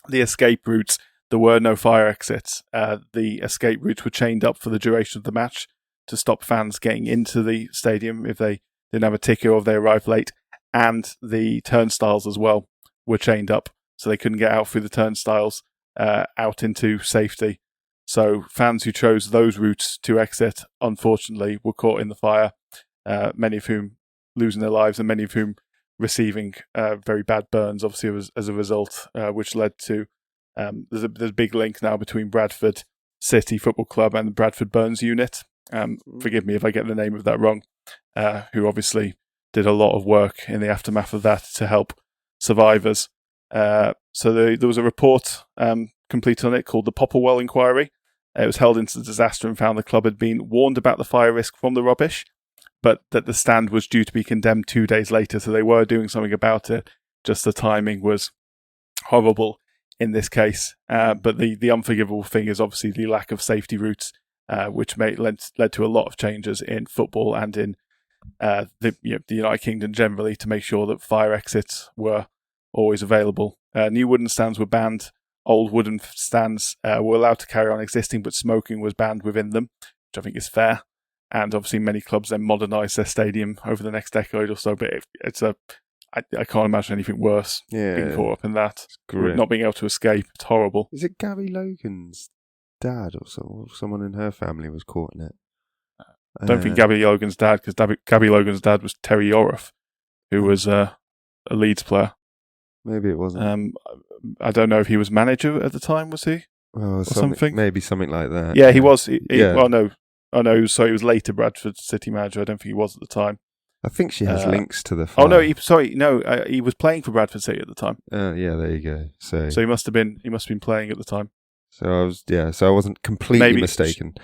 the escape routes, there were no fire exits. The escape routes were chained up for the duration of the match to stop fans getting into the stadium if they didn't have a ticket or if they arrived late. And the turnstiles as well were chained up, so they couldn't get out through the turnstiles out into safety. So fans who chose those routes to exit, unfortunately, were caught in the fire, many of whom losing their lives and many of whom receiving very bad burns, obviously, as a result, which led to there's a big link now between Bradford City Football Club and the Bradford Burns Unit. Forgive me if I get the name of that wrong, who obviously did a lot of work in the aftermath of that to help survivors. So there was a report completed on it called the Popplewell Inquiry. It was held into the disaster and found the club had been warned about the fire risk from the rubbish, but that the stand was due to be condemned 2 days later. So they were doing something about it. Just the timing was horrible in this case. But the unforgivable thing is obviously the lack of safety routes, which led to a lot of changes in football and in the United Kingdom generally, to make sure that fire exits were always available. New wooden stands were banned. Old wooden stands were allowed to carry on existing, but smoking was banned within them, which I think is fair. And obviously many clubs then modernised their stadium over the next decade or so, but I can't imagine anything worse being caught up in that. Not being able to escape. It's horrible. Is it Gabby Logan's dad or someone in her family was caught in it? I don't think Gabby Logan's dad, because Gabby Logan's dad was Terry Yorath, who was a Leeds player. Maybe it wasn't. I don't know if he was manager at the time, was he? Or something? Maybe something like that. Yeah, he was. Well, no. Oh, no, so he was later Bradford City manager. I don't think he was at the time. I think she has links to the fire. Oh, no, he was playing for Bradford City at the time. Yeah, there you go. So he must have been playing at the time. So I wasn't completely mistaken.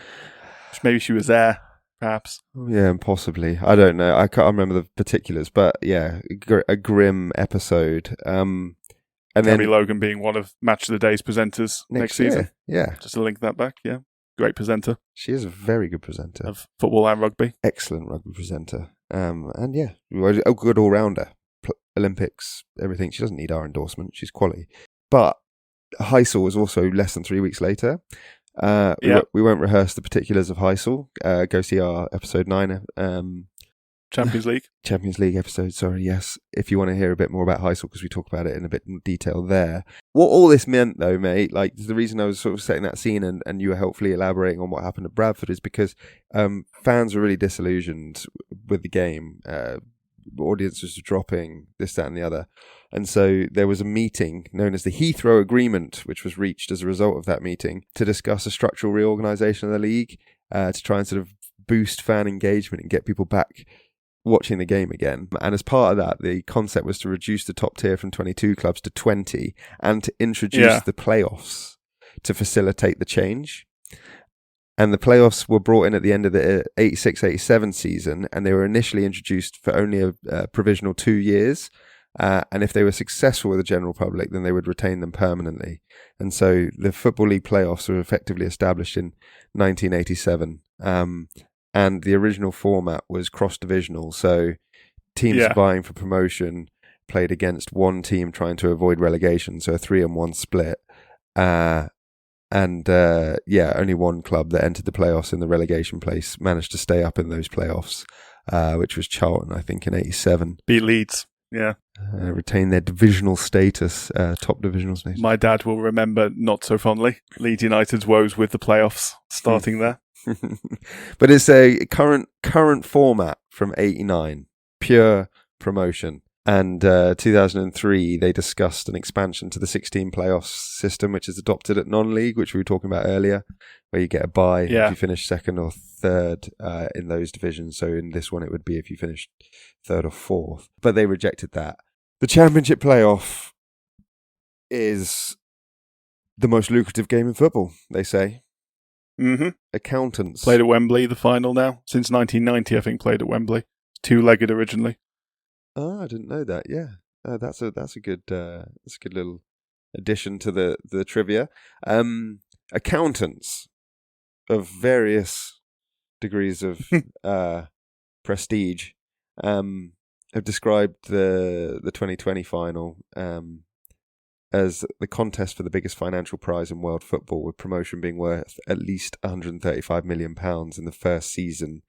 Maybe she was there. Perhaps. Yeah, possibly. I don't know. I can't remember the particulars, but yeah, a grim episode. And Gabby Logan being one of Match of the Day's presenters next season. Yeah. Just to link that back, yeah. Great presenter. She is a very good presenter. Of football and rugby. Excellent rugby presenter. And yeah, a good all-rounder. Olympics, everything. She doesn't need our endorsement. She's quality. But Heysel was also less than 3 weeks later. We won't rehearse the particulars of Heysel. Go see our episode 9 Champions League episode, sorry, yes, if you want to hear a bit more about Heysel, because we talk about it in a bit more detail there. What all this meant though, mate, the reason I was sort of setting that scene and you were helpfully elaborating on what happened at Bradford is because fans were really disillusioned with the game. Audiences were dropping, this, that and the other. And so there was a meeting known as the Heathrow Agreement, which was reached as a result of that meeting to discuss a structural reorganisation of the league, to try and sort of boost fan engagement and get people back watching the game again. And as part of that, the concept was to reduce the top tier from 22 clubs to 20 and to introduce the playoffs to facilitate the change. And the playoffs were brought in at the end of the 86-87 season, and they were initially introduced for only a provisional 2 years. And if they were successful with the general public, then they would retain them permanently. And so the Football League playoffs were effectively established in 1987. And the original format was cross-divisional. So teams vying for promotion played against one team trying to avoid relegation. So a 3-1 split. And only one club that entered the playoffs in the relegation place managed to stay up in those playoffs, which was Charlton, I think, in 87. Beat Leeds, yeah. Retain their divisional status, top divisional status. My dad will remember not so fondly Leeds United's woes with the playoffs starting there. But it's a current format from 89, pure promotion. And 2003, they discussed an expansion to the 16 playoffs system, which is adopted at non-league, which we were talking about earlier, where you get a bye if you finish second or third in those divisions. So in this one, it would be if you finished third or fourth. But they rejected that. The Championship playoff is the most lucrative game in football, they say. Mm-hmm. Accountants. Played at Wembley, the final now. Since 1990, I think, played at Wembley. Two-legged originally. Oh, I didn't know that. Yeah, that's a good little addition to the trivia. Accountants of various degrees of prestige have described the 2020 final as the contest for the biggest financial prize in world football, with promotion being worth at least £135 million in the first season,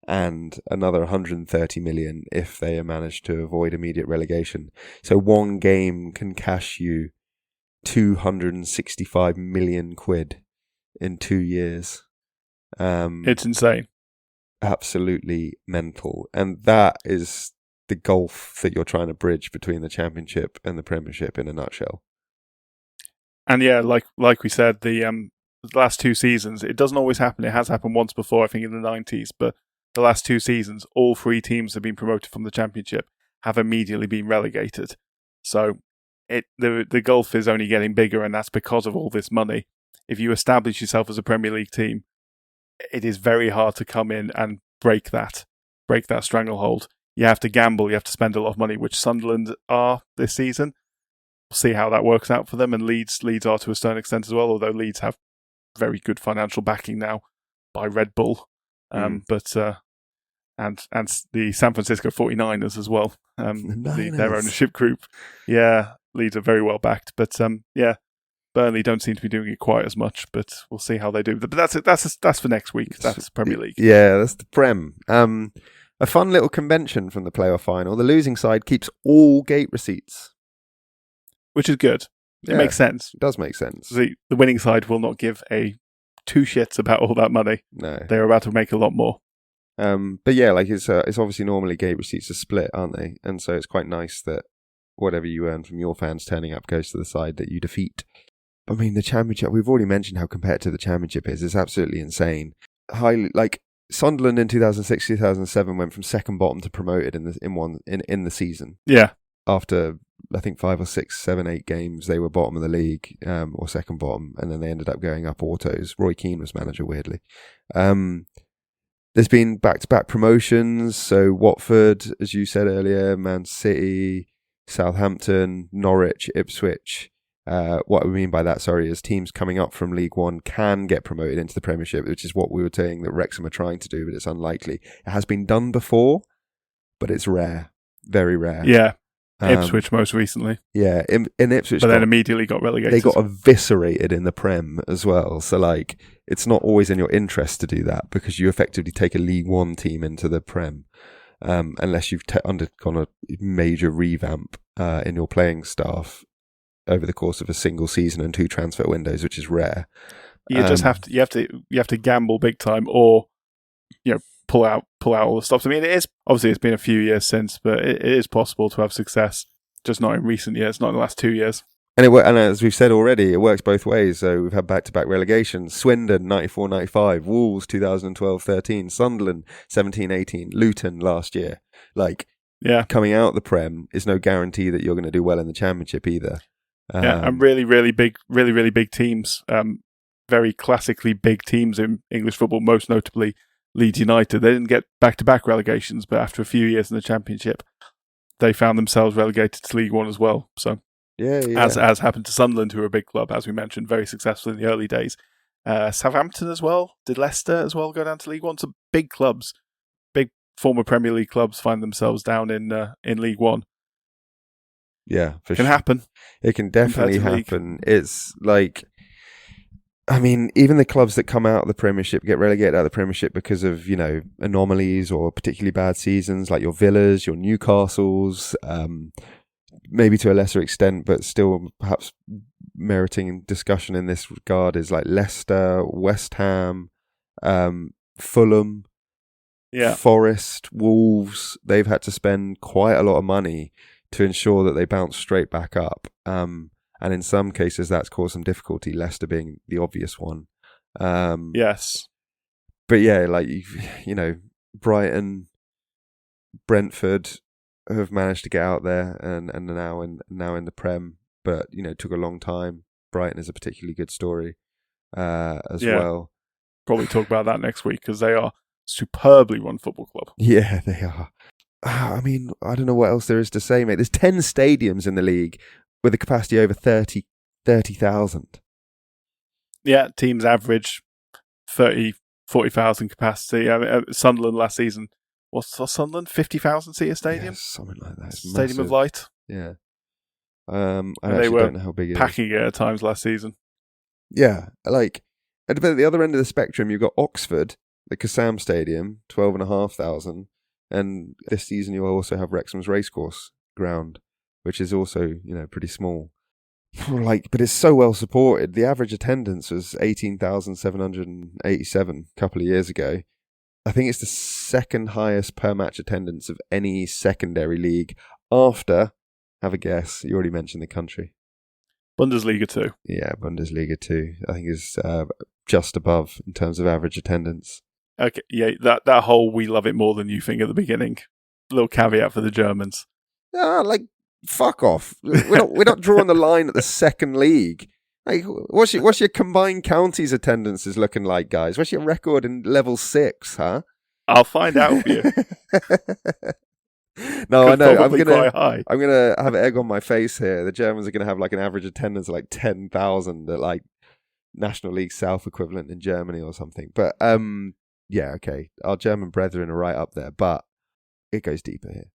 and another 130 million if they manage to avoid immediate relegation. So one game can cash you 265 million quid in 2 years. It's insane. Absolutely mental. And that is the gulf that you're trying to bridge between the Championship and the Premiership in a nutshell. And yeah, like we said, the last 2 seasons, it doesn't always happen. It has happened once before, I think in the 90s, but the last 2 seasons, all 3 teams have been promoted from the Championship, have immediately been relegated. So the gulf is only getting bigger, and that's because of all this money. If you establish yourself as a Premier League team, it is very hard to come in and break that stranglehold. You have to gamble, you have to spend a lot of money, which Sunderland are this season. We'll see how that works out for them, and Leeds are to a certain extent as well, although Leeds have very good financial backing now by Red Bull. But and the San Francisco 49ers as well, their ownership group. Yeah, Leeds are very well backed, but Burnley don't seem to be doing it quite as much. But we'll see how they do. But that's for next week. That's Premier League. Yeah, that's the Prem. A fun little convention from the playoff final. The losing side keeps all gate receipts, which is good. It makes sense. It does make sense. The winning side will not give a 2 shits about all that money. No, they're about to make a lot more. But yeah, like it's obviously normally gate receipts are split, aren't they? And so it's quite nice that whatever you earn from your fans turning up goes to the side that you defeat. I mean, the Championship, we've already mentioned how competitive the Championship is. It's absolutely insane. Like Sunderland in 2006-2007 went from second bottom to promoted in the season. Yeah. After I think 5 or 6, 7, 8 games, they were bottom of the league, or second bottom, and then they ended up going up autos. Roy Keane was manager, weirdly. There's been back-to-back promotions, so Watford, as you said earlier, Man City, Southampton, Norwich, Ipswich. What we mean by that, is teams coming up from League One can get promoted into the Premiership, which is what we were saying that Wrexham are trying to do, but it's unlikely. It has been done before, but it's rare. Very rare. Yeah. Ipswich most recently. Yeah, in Ipswich. But then immediately got relegated. They got eviscerated in the Prem as well. So, like, it's not always in your interest to do that because you effectively take a League One team into the Prem, unless you've undergone a major revamp in your playing staff over the course of a single season and 2 transfer windows, which is rare. You just have to gamble big time, or pull out all the stops. I mean, it's been a few years since, but it is possible to have success, just not in recent years, not in the last 2 years. And as we've said already, it works both ways. So we've had back-to-back relegations. Swindon 94-95, Wolves 2012-13, Sunderland 17-18, Luton last year. Coming out the Prem is no guarantee that you're going to do well in the Championship either. And really, really big teams. Very classically big teams in English football, most notably Leeds United. They didn't get back-to-back relegations, but after a few years in the Championship, they found themselves relegated to League One as well. So, as happened to Sunderland, who are a big club, as we mentioned, very successful in the early days. Southampton as well. Did Leicester as well go down to League One? So big clubs, big former Premier League clubs find themselves down in League One. Yeah, it can happen. It can definitely happen. It's like I mean, even the clubs that come out of the Premiership get relegated out of the Premiership because of, anomalies or particularly bad seasons, like your Villas, your Newcastles, maybe to a lesser extent, but still perhaps meriting discussion in this regard is like Leicester, West Ham, Fulham, Forest, Wolves. They've had to spend quite a lot of money to ensure that they bounce straight back up. And in some cases, that's caused some difficulty, Leicester being the obvious one. Yes. But yeah, like, Brighton, Brentford have managed to get out there and are now in the Prem. But, took a long time. Brighton is a particularly good story as well. Probably talk about that next week because they are superbly run football club. Yeah, they are. I mean, I don't know what else there is to say, mate. There's 10 stadiums in the league with a capacity over 30,000. Yeah, teams average 40,000 capacity. I mean, Sunderland last season, what's Sunderland? 50,000 seater stadium? Yeah, something like that. It's Stadium massive. of Light. Yeah. I they were don't know how big it is. Packing it at times last season. Yeah, like, at the other end of the spectrum, you've got Oxford, the Kassam Stadium, 12,500. And this season you'll also have Wrexham's racecourse ground, which is also, pretty small. But it's so well supported. The average attendance was 18,787 a couple of years ago. I think it's the second highest per match attendance of any secondary league after, have a guess, you already mentioned the country. Bundesliga 2. Yeah, Bundesliga 2, I think is just above in terms of average attendance. Okay, yeah, that whole "we love it more than you" thing at the beginning. Little caveat for the Germans. Fuck off. We're not drawing the line at the second league. Like, what's your combined counties attendances looking like, guys? What's your record in level 6, huh? I'll find out for you. No, I know. I'm gonna have egg on my face here. The Germans are gonna have like an average attendance of like 10,000 at like National League South equivalent in Germany or something. But yeah, okay. Our German brethren are right up there, but it goes deeper here.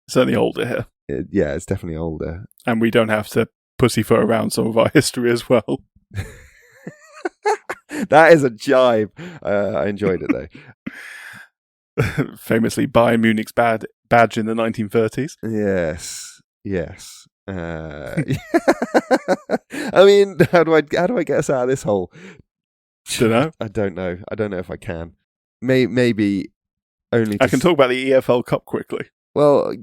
Certainly older here. Yeah, it's definitely older. And we don't have to pussyfoot around some of our history as well. That is a jibe. I enjoyed it though. Famously Bayern Munich's badge in the 1930s. Yes. I mean, how do I get us out of this hole? Dunno. I don't know if I can. Maybe only. I can talk about the EFL Cup quickly. Well,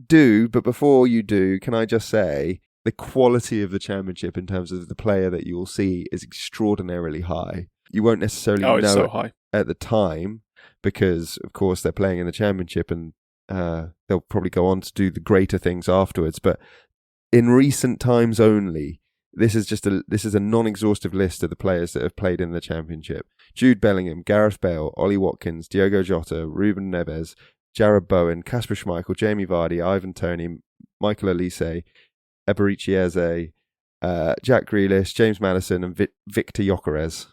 do, but before you do, can I just say the quality of the championship in terms of the player that you will see is extraordinarily high. You won't necessarily know so it high at the time because, of course, they're playing in the championship and they'll probably go on to do the greater things afterwards. But in recent times only, this is a non-exhaustive list of the players that have played in the championship. Jude Bellingham, Gareth Bale, Ollie Watkins, Diogo Jota, Ruben Neves, Jared Bowen, Kasper Schmeichel, Jamie Vardy, Ivan Toney, Michael Olise, Eberici Eze, Jack Grealish, James Maddison and Victor Gyökeres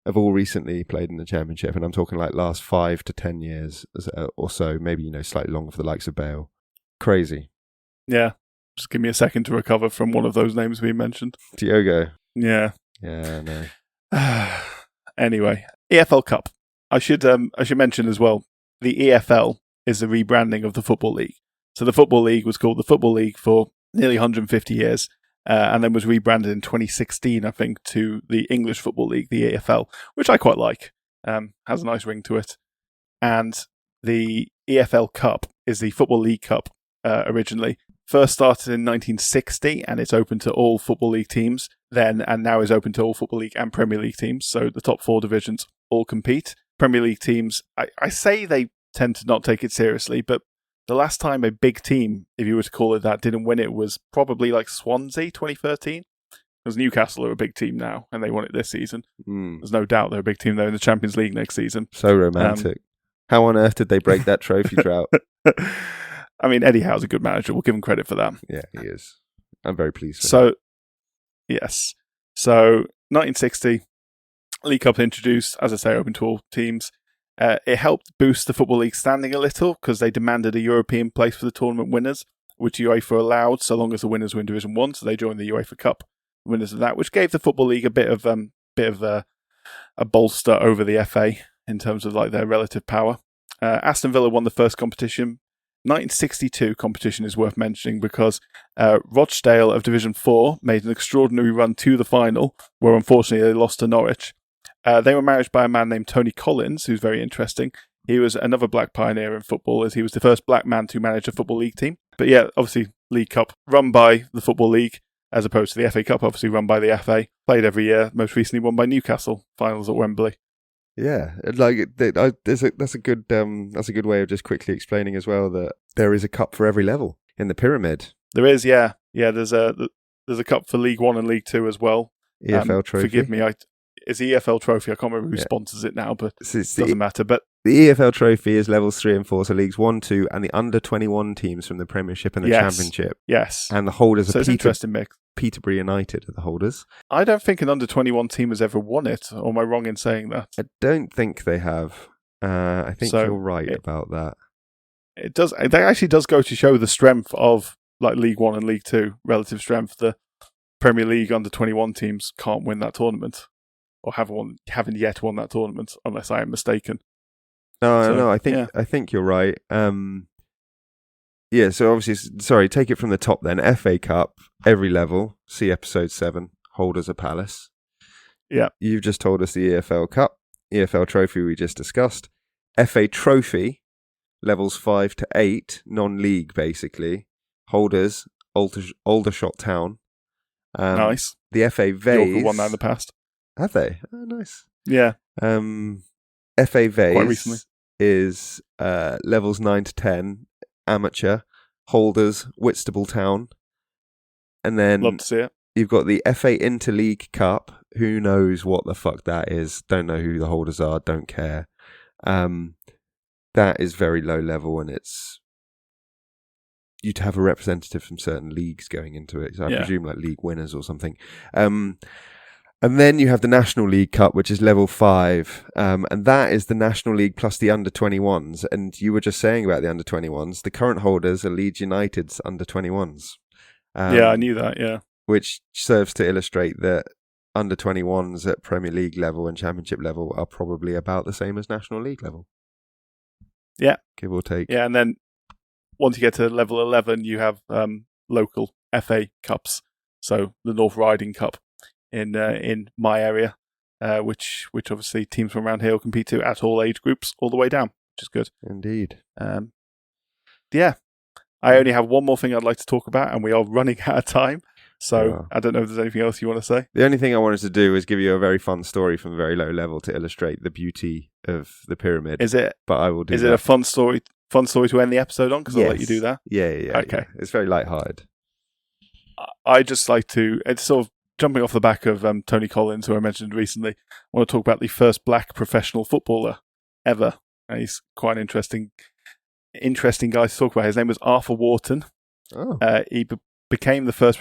have all recently played in the championship, and I'm talking like last 5 to 10 years or so, maybe slightly longer for the likes of Bale. Crazy. Yeah. Just give me a second to recover from one of those names we mentioned. Diogo. Yeah. Yeah, no. Anyway, EFL Cup. I should mention as well, the EFL is the rebranding of the Football League. So the Football League was called the Football League for nearly 150 years, and then was rebranded in 2016, I think, to the English Football League, the EFL, which I quite like. Has a nice ring to it. And the EFL Cup is the Football League Cup originally. First started in 1960, and it's open to all Football League teams then, and now is open to all Football League and Premier League teams. So the top 4 divisions all compete. Premier League teams, I say they tend to not take it seriously, but the last time a big team, if you were to call it that, didn't win it was probably like Swansea 2013. Because Newcastle are a big team now, and they won it this season. There's no doubt they're a big team. They're in the Champions League next season. So romantic. How on earth did they break that trophy drought? I mean, Eddie Howe's a good manager. We'll give him credit for that. Yeah, he is. I'm very pleased with him. Yes. So, 1960, League Cup introduced, as I say, open to all teams. It helped boost the Football League standing a little because they demanded a European place for the tournament winners, which UEFA allowed so long as the winners were in Division 1, so they joined the UEFA Cup. winners of that, which gave the Football League a bit of a bolster over the FA in terms of like their relative power. Aston Villa won the first competition. 1962 competition is worth mentioning because Rochdale of Division 4 made an extraordinary run to the final, where unfortunately they lost to Norwich. They were managed by a man named Tony Collins, who's very interesting. He was another black pioneer in football, as he was the first black man to manage a Football League team. But yeah, obviously League Cup run by the Football League, as opposed to the FA Cup, obviously run by the FA. Played every year, most recently won by Newcastle, finals at Wembley. Yeah, like that's a good way of just quickly explaining as well that there is a cup for every level in the pyramid. There is, yeah. There's a cup for League 1 and League 2 as well. EFL trophy. Forgive me, it's the EFL trophy. I can't remember who sponsors it now, but it doesn't matter. But the EFL trophy is levels 3 and 4, so Leagues 1, 2, and the under 21 teams from the Premiership and the Championship. Yes, and the holders are interesting mix. Peterborough United are the holders. I don't think an under 21 team has ever won it. Or am I wrong in saying that? I don't think they have. I think you're right about that. It does. It actually does go to show the strength of like League 1 and League 2 relative strength. The Premier League under 21 teams can't win that tournament, or haven't yet won that tournament, unless I am mistaken. No, I think you're right. Yeah, so obviously, sorry, take it from the top then. FA Cup, every level, see episode 7, holders of Palace. Yeah. You've just told us the EFL Cup, EFL Trophy we just discussed. FA Trophy, levels 5 to 8, non-league basically. Holders, Aldershot Town. Nice. The FA Vase. York have won that in the past. Have they? Oh, nice. Yeah. FA Vase quite recently is levels 9 to 10, amateur, holders, Whitstable Town. And then love to see it. You've got the FA Interleague Cup. Who knows what the fuck that is? Don't know who the holders are. Don't care. That is very low level, and it's you'd have a representative from certain leagues going into it. So I presume like league winners or something. And then you have the National League Cup, which is level 5. And that is the National League plus the under-21s. And you were just saying about the under-21s. The current holders are Leeds United's under-21s. I knew that, yeah. Which serves to illustrate that under-21s at Premier League level and Championship level are probably about the same as National League level. Yeah. Give or take. Yeah, and then once you get to level 11, you have local FA Cups. So the North Riding Cup in my area, which obviously teams from around here will compete to at all age groups, all the way down, which is good. Indeed. Yeah. I only have one more thing I'd like to talk about, and we are running out of time. So I don't know if there's anything else you want to say. The only thing I wanted to do is give you a very fun story from a very low level to illustrate the beauty of the pyramid. Is it? But I will do. Is it a fun story to end the episode on? Because I'll let you do that. Yeah. Okay. Yeah. It's very lighthearted. I just like to. It's sort of jumping off the back of Tony Collins, who I mentioned recently. I want to talk about the first black professional footballer ever. And he's quite an interesting guy to talk about. His name was Arthur Wharton. Oh. He became the first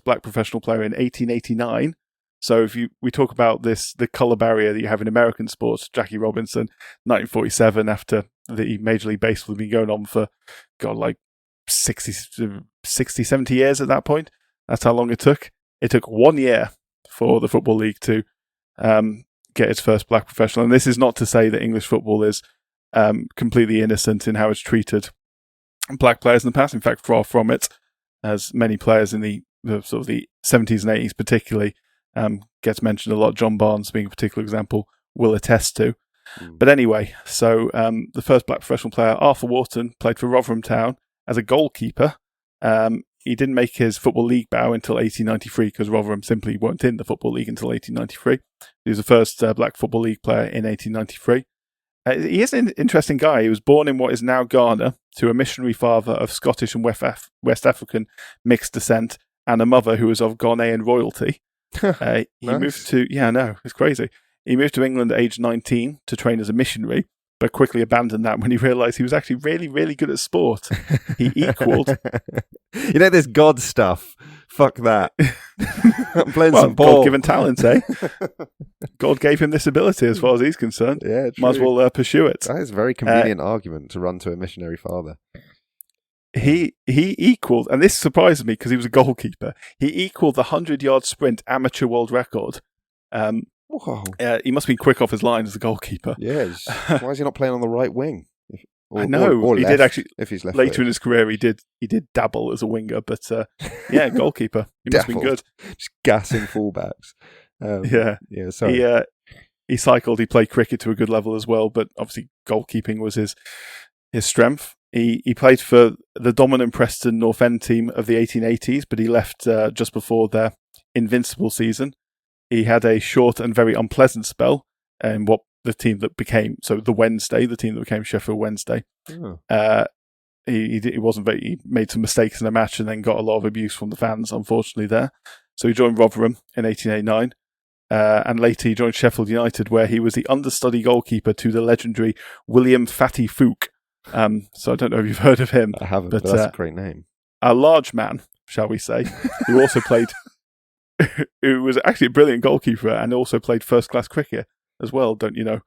black professional player in 1889. So if we talk about the colour barrier that you have in American sports, Jackie Robinson, 1947, after the Major League Baseball had been going on for, like 60, 70 years at that point. That's how long it took. It took 1 year for the Football League to get its first black professional. And this is not to say that English football is completely innocent in how it's treated black players in the past. In fact, far from it, as many players in the sort of the 70s and 80s particularly gets mentioned a lot. John Barnes being a particular example will attest to. But anyway, so the first black professional player, Arthur Wharton, played for Rotherham Town as a goalkeeper. He didn't make his Football League bow until 1893 because Rotherham simply weren't in the Football League until 1893. He was the first black Football League player in 1893. He is an interesting guy. He was born in what is now Ghana to a missionary father of Scottish and West African mixed descent and a mother who was of Ghanaian royalty. He moved to... Yeah, I know. It's crazy. He moved to England at age 19 to train as a missionary, but quickly abandoned that when he realised he was actually really, really good at sport. He equalled... You know, this God stuff. Fuck that. I'm playing some ball. God-given talent, eh? God gave him this ability as far as he's concerned. Yeah, true. Might as well pursue it. That is a very convenient argument to run to a missionary father. he equalled, and this surprised me because he was a goalkeeper. He equalled the 100-yard sprint amateur world record. Whoa. He must have been quick off his line as a goalkeeper. Yes. Why is he not playing on the right wing? I know. Or he left, did actually. If he's left later in his career, he did dabble as a winger, but goalkeeper. He must have been good. Just gassing fullbacks. Yeah. Sorry. He cycled. He played cricket to a good level as well, but obviously goalkeeping was his strength. He played for the dominant Preston North End team of the 1880s, but he left just before their invincible season. He had a short and very unpleasant spell in what the team that became the team that became Sheffield Wednesday. Oh. He wasn't very. He made some mistakes in a match and then got a lot of abuse from the fans, unfortunately, there. So he joined Rotherham in 1889. And later he joined Sheffield United, where he was the understudy goalkeeper to the legendary William Fatty Fook. So I don't know if you've heard of him. I haven't, but that's a great name. A large man, shall we say, who also played, who was actually a brilliant goalkeeper and also played first-class cricket as well, don't you know?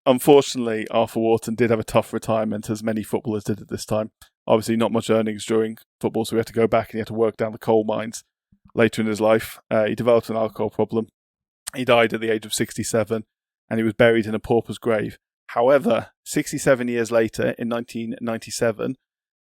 Unfortunately, Arthur Wharton did have a tough retirement, as many footballers did at this time. Obviously, not much earnings during football, so he had to go back and he had to work down the coal mines. Later in his life, he developed an alcohol problem. He died at the age of 67, and he was buried in a pauper's grave. However, 67 years later, in 1997,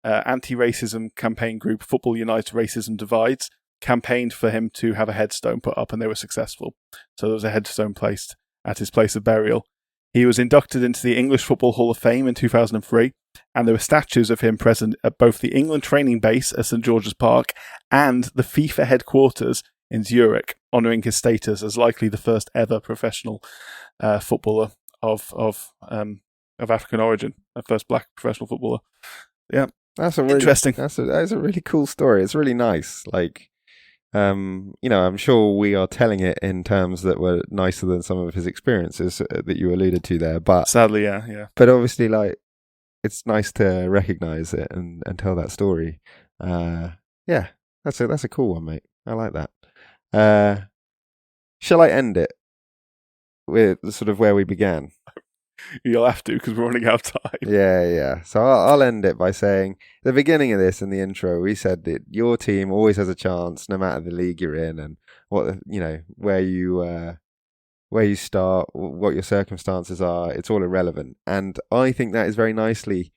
anti-racism campaign group Football Unites Racism Divides campaigned for him to have a headstone put up, and they were successful. So there was a headstone placed at his place of burial. He was inducted into the English Football Hall of Fame in 2003, and there were statues of him present at both the England training base at St George's Park and the FIFA headquarters in Zurich, honouring his status as likely the first ever professional footballer of African origin, the first black professional footballer. Yeah, that's interesting. That's a really cool story. It's really nice. Like, I'm sure we are telling it in terms that were nicer than some of his experiences that you alluded to there. But sadly, yeah. But obviously, like, it's nice to recognise it and tell that story. Yeah, that's a cool one, mate. I like that. Shall I end it with sort of where we began? You'll have to, because we're running out of time. Yeah. So I'll end it by saying, at the beginning of this, in the intro, we said that your team always has a chance, no matter the league you're in, and where you start, what your circumstances are. It's all irrelevant, and I think that is very nicely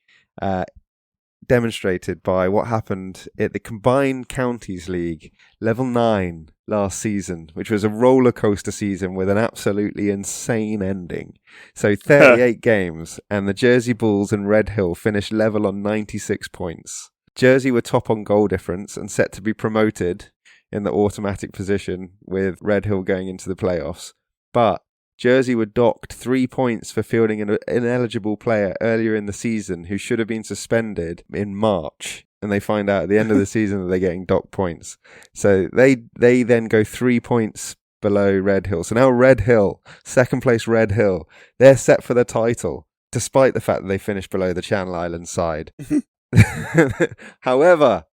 demonstrated by what happened at the Combined Counties League Level 9 last season, which was a roller coaster season with an absolutely insane ending. So 38 games, and the Jersey Bulls and Red Hill finished level on 96 points. Jersey were top on goal difference and set to be promoted in the automatic position, with Red Hill going into the playoffs. But Jersey were docked 3 points for fielding an ineligible player earlier in the season who should have been suspended in March. And they find out at the end of the season that they're getting docked points. So they then go 3 points below Red Hill. So now Red Hill, second place Red Hill, they're set for the title, despite the fact that they finished below the Channel Islands side. However,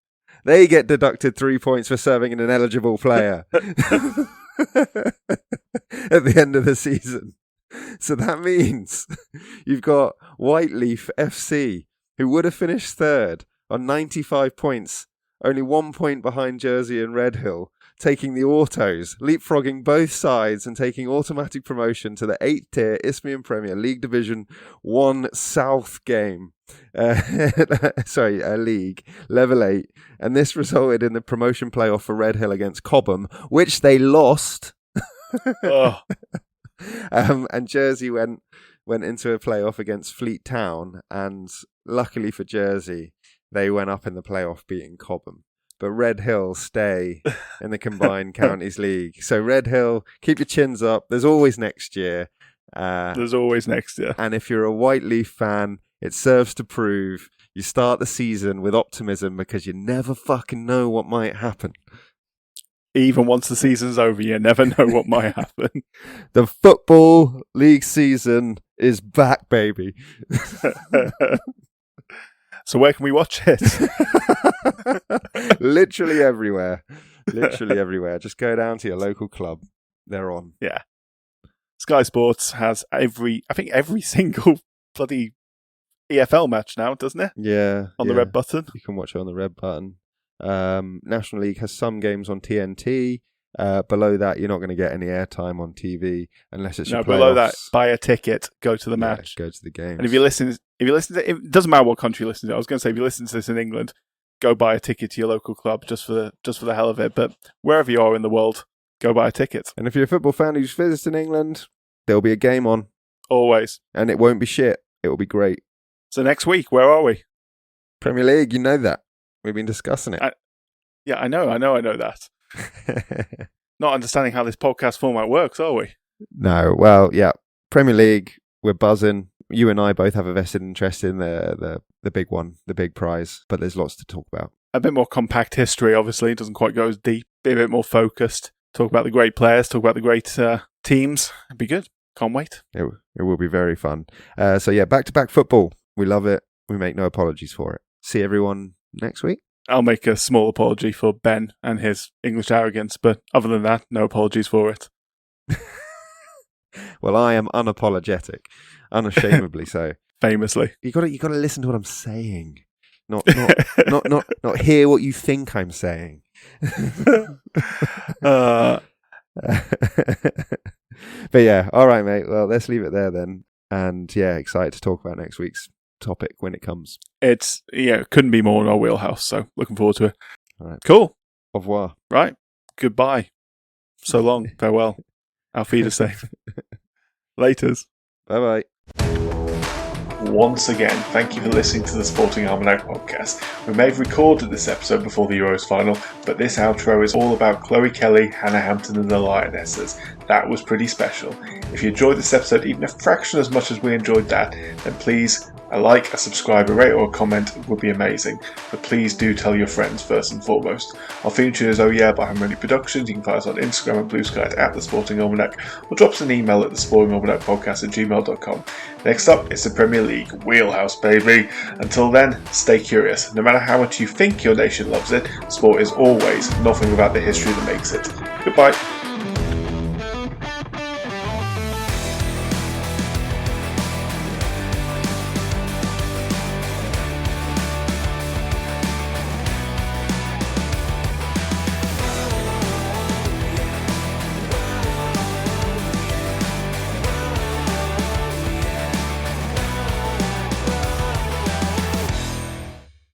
they get deducted 3 points for serving an ineligible player at the end of the season. So that means you've got Whiteleaf FC, who would have finished third on 95 points, only 1 point behind Jersey and Red Hill, taking the autos, leapfrogging both sides and taking automatic promotion to the 8th tier Isthmian Premier League Division 1 South game. League, level 8. And this resulted in the promotion playoff for Red Hill against Cobham, which they lost. Oh. And Jersey went into a playoff against Fleet Town, and luckily for Jersey, they went up in the playoff beating Cobham. But Red Hill stay in the Combined Counties League. So Red Hill, keep your chins up. There's always next year. And if you're a Whiteleaf fan, it serves to prove you start the season with optimism, because you never fucking know what might happen. Even once the season's over, you never know what might happen. The Football League season is back, baby. So where can we watch it? Literally everywhere. Just go down to your local club. They're on. Yeah. Sky Sports has every single bloody EFL match now, doesn't it? Yeah. On the red button. You can watch it on the red button. National League has some games on TNT. Below that, you're not going to get any airtime on TV unless it's your playoffs. Below that, buy a ticket, go to the match. Go to the game. And if you listen to it doesn't matter what country you listen to. I was going to say, if you listen to this in England, go buy a ticket to your local club just for the hell of it. But wherever you are in the world, go buy a ticket. And if you're a football fan who's visiting England, there'll be a game on. Always. And it won't be shit. It will be great. So next week, where are we? Premier League, you know that. We've been discussing it. I know that. Not understanding how this podcast format works, are we? No. Well, yeah. Premier League, we're buzzing. You and I both have a vested interest in the big one, the big prize, but there's lots to talk about. A bit more compact history, obviously. It doesn't quite go as deep. Be a bit more focused. Talk about the great players, talk about the great teams. It'd be good. Can't wait. It will be very fun. So yeah, back-to-back football. We love it. We make no apologies for it. See everyone next week. I'll make a small apology for Ben and his English arrogance, but other than that, no apologies for it. Well, I am unapologetic, unashamedly so. Famously, you got to listen to what I'm saying, not hear what you think I'm saying. But yeah, all right, mate. Well, let's leave it there then. And yeah, excited to talk about next week's topic when it comes. It couldn't be more in our wheelhouse, so looking forward to it. All right. Cool. Au revoir. Right. Goodbye. So long. Farewell. Auf Wiedersehen. Laters. Bye-bye. Once again, thank you for listening to the Sporting Almanac podcast. We may have recorded this episode before the Euros final, but this outro is all about Chloe Kelly, Hannah Hampton and the Lionesses. That was pretty special. If you enjoyed this episode even a fraction as much as we enjoyed that, then please a like, a subscribe, a rate or a comment would be amazing. But please do tell your friends first and foremost. Our theme tune is Oh Yeah by Harmony Productions. You can find us on Instagram and Blue Sky at The Sporting Almanac, or drop us an email at thesportingalmanacpodcast@gmail.com. Next up, it's the Premier League wheelhouse, baby. Until then, stay curious. No matter how much you think your nation loves it, sport is always nothing without the history that makes it. Goodbye.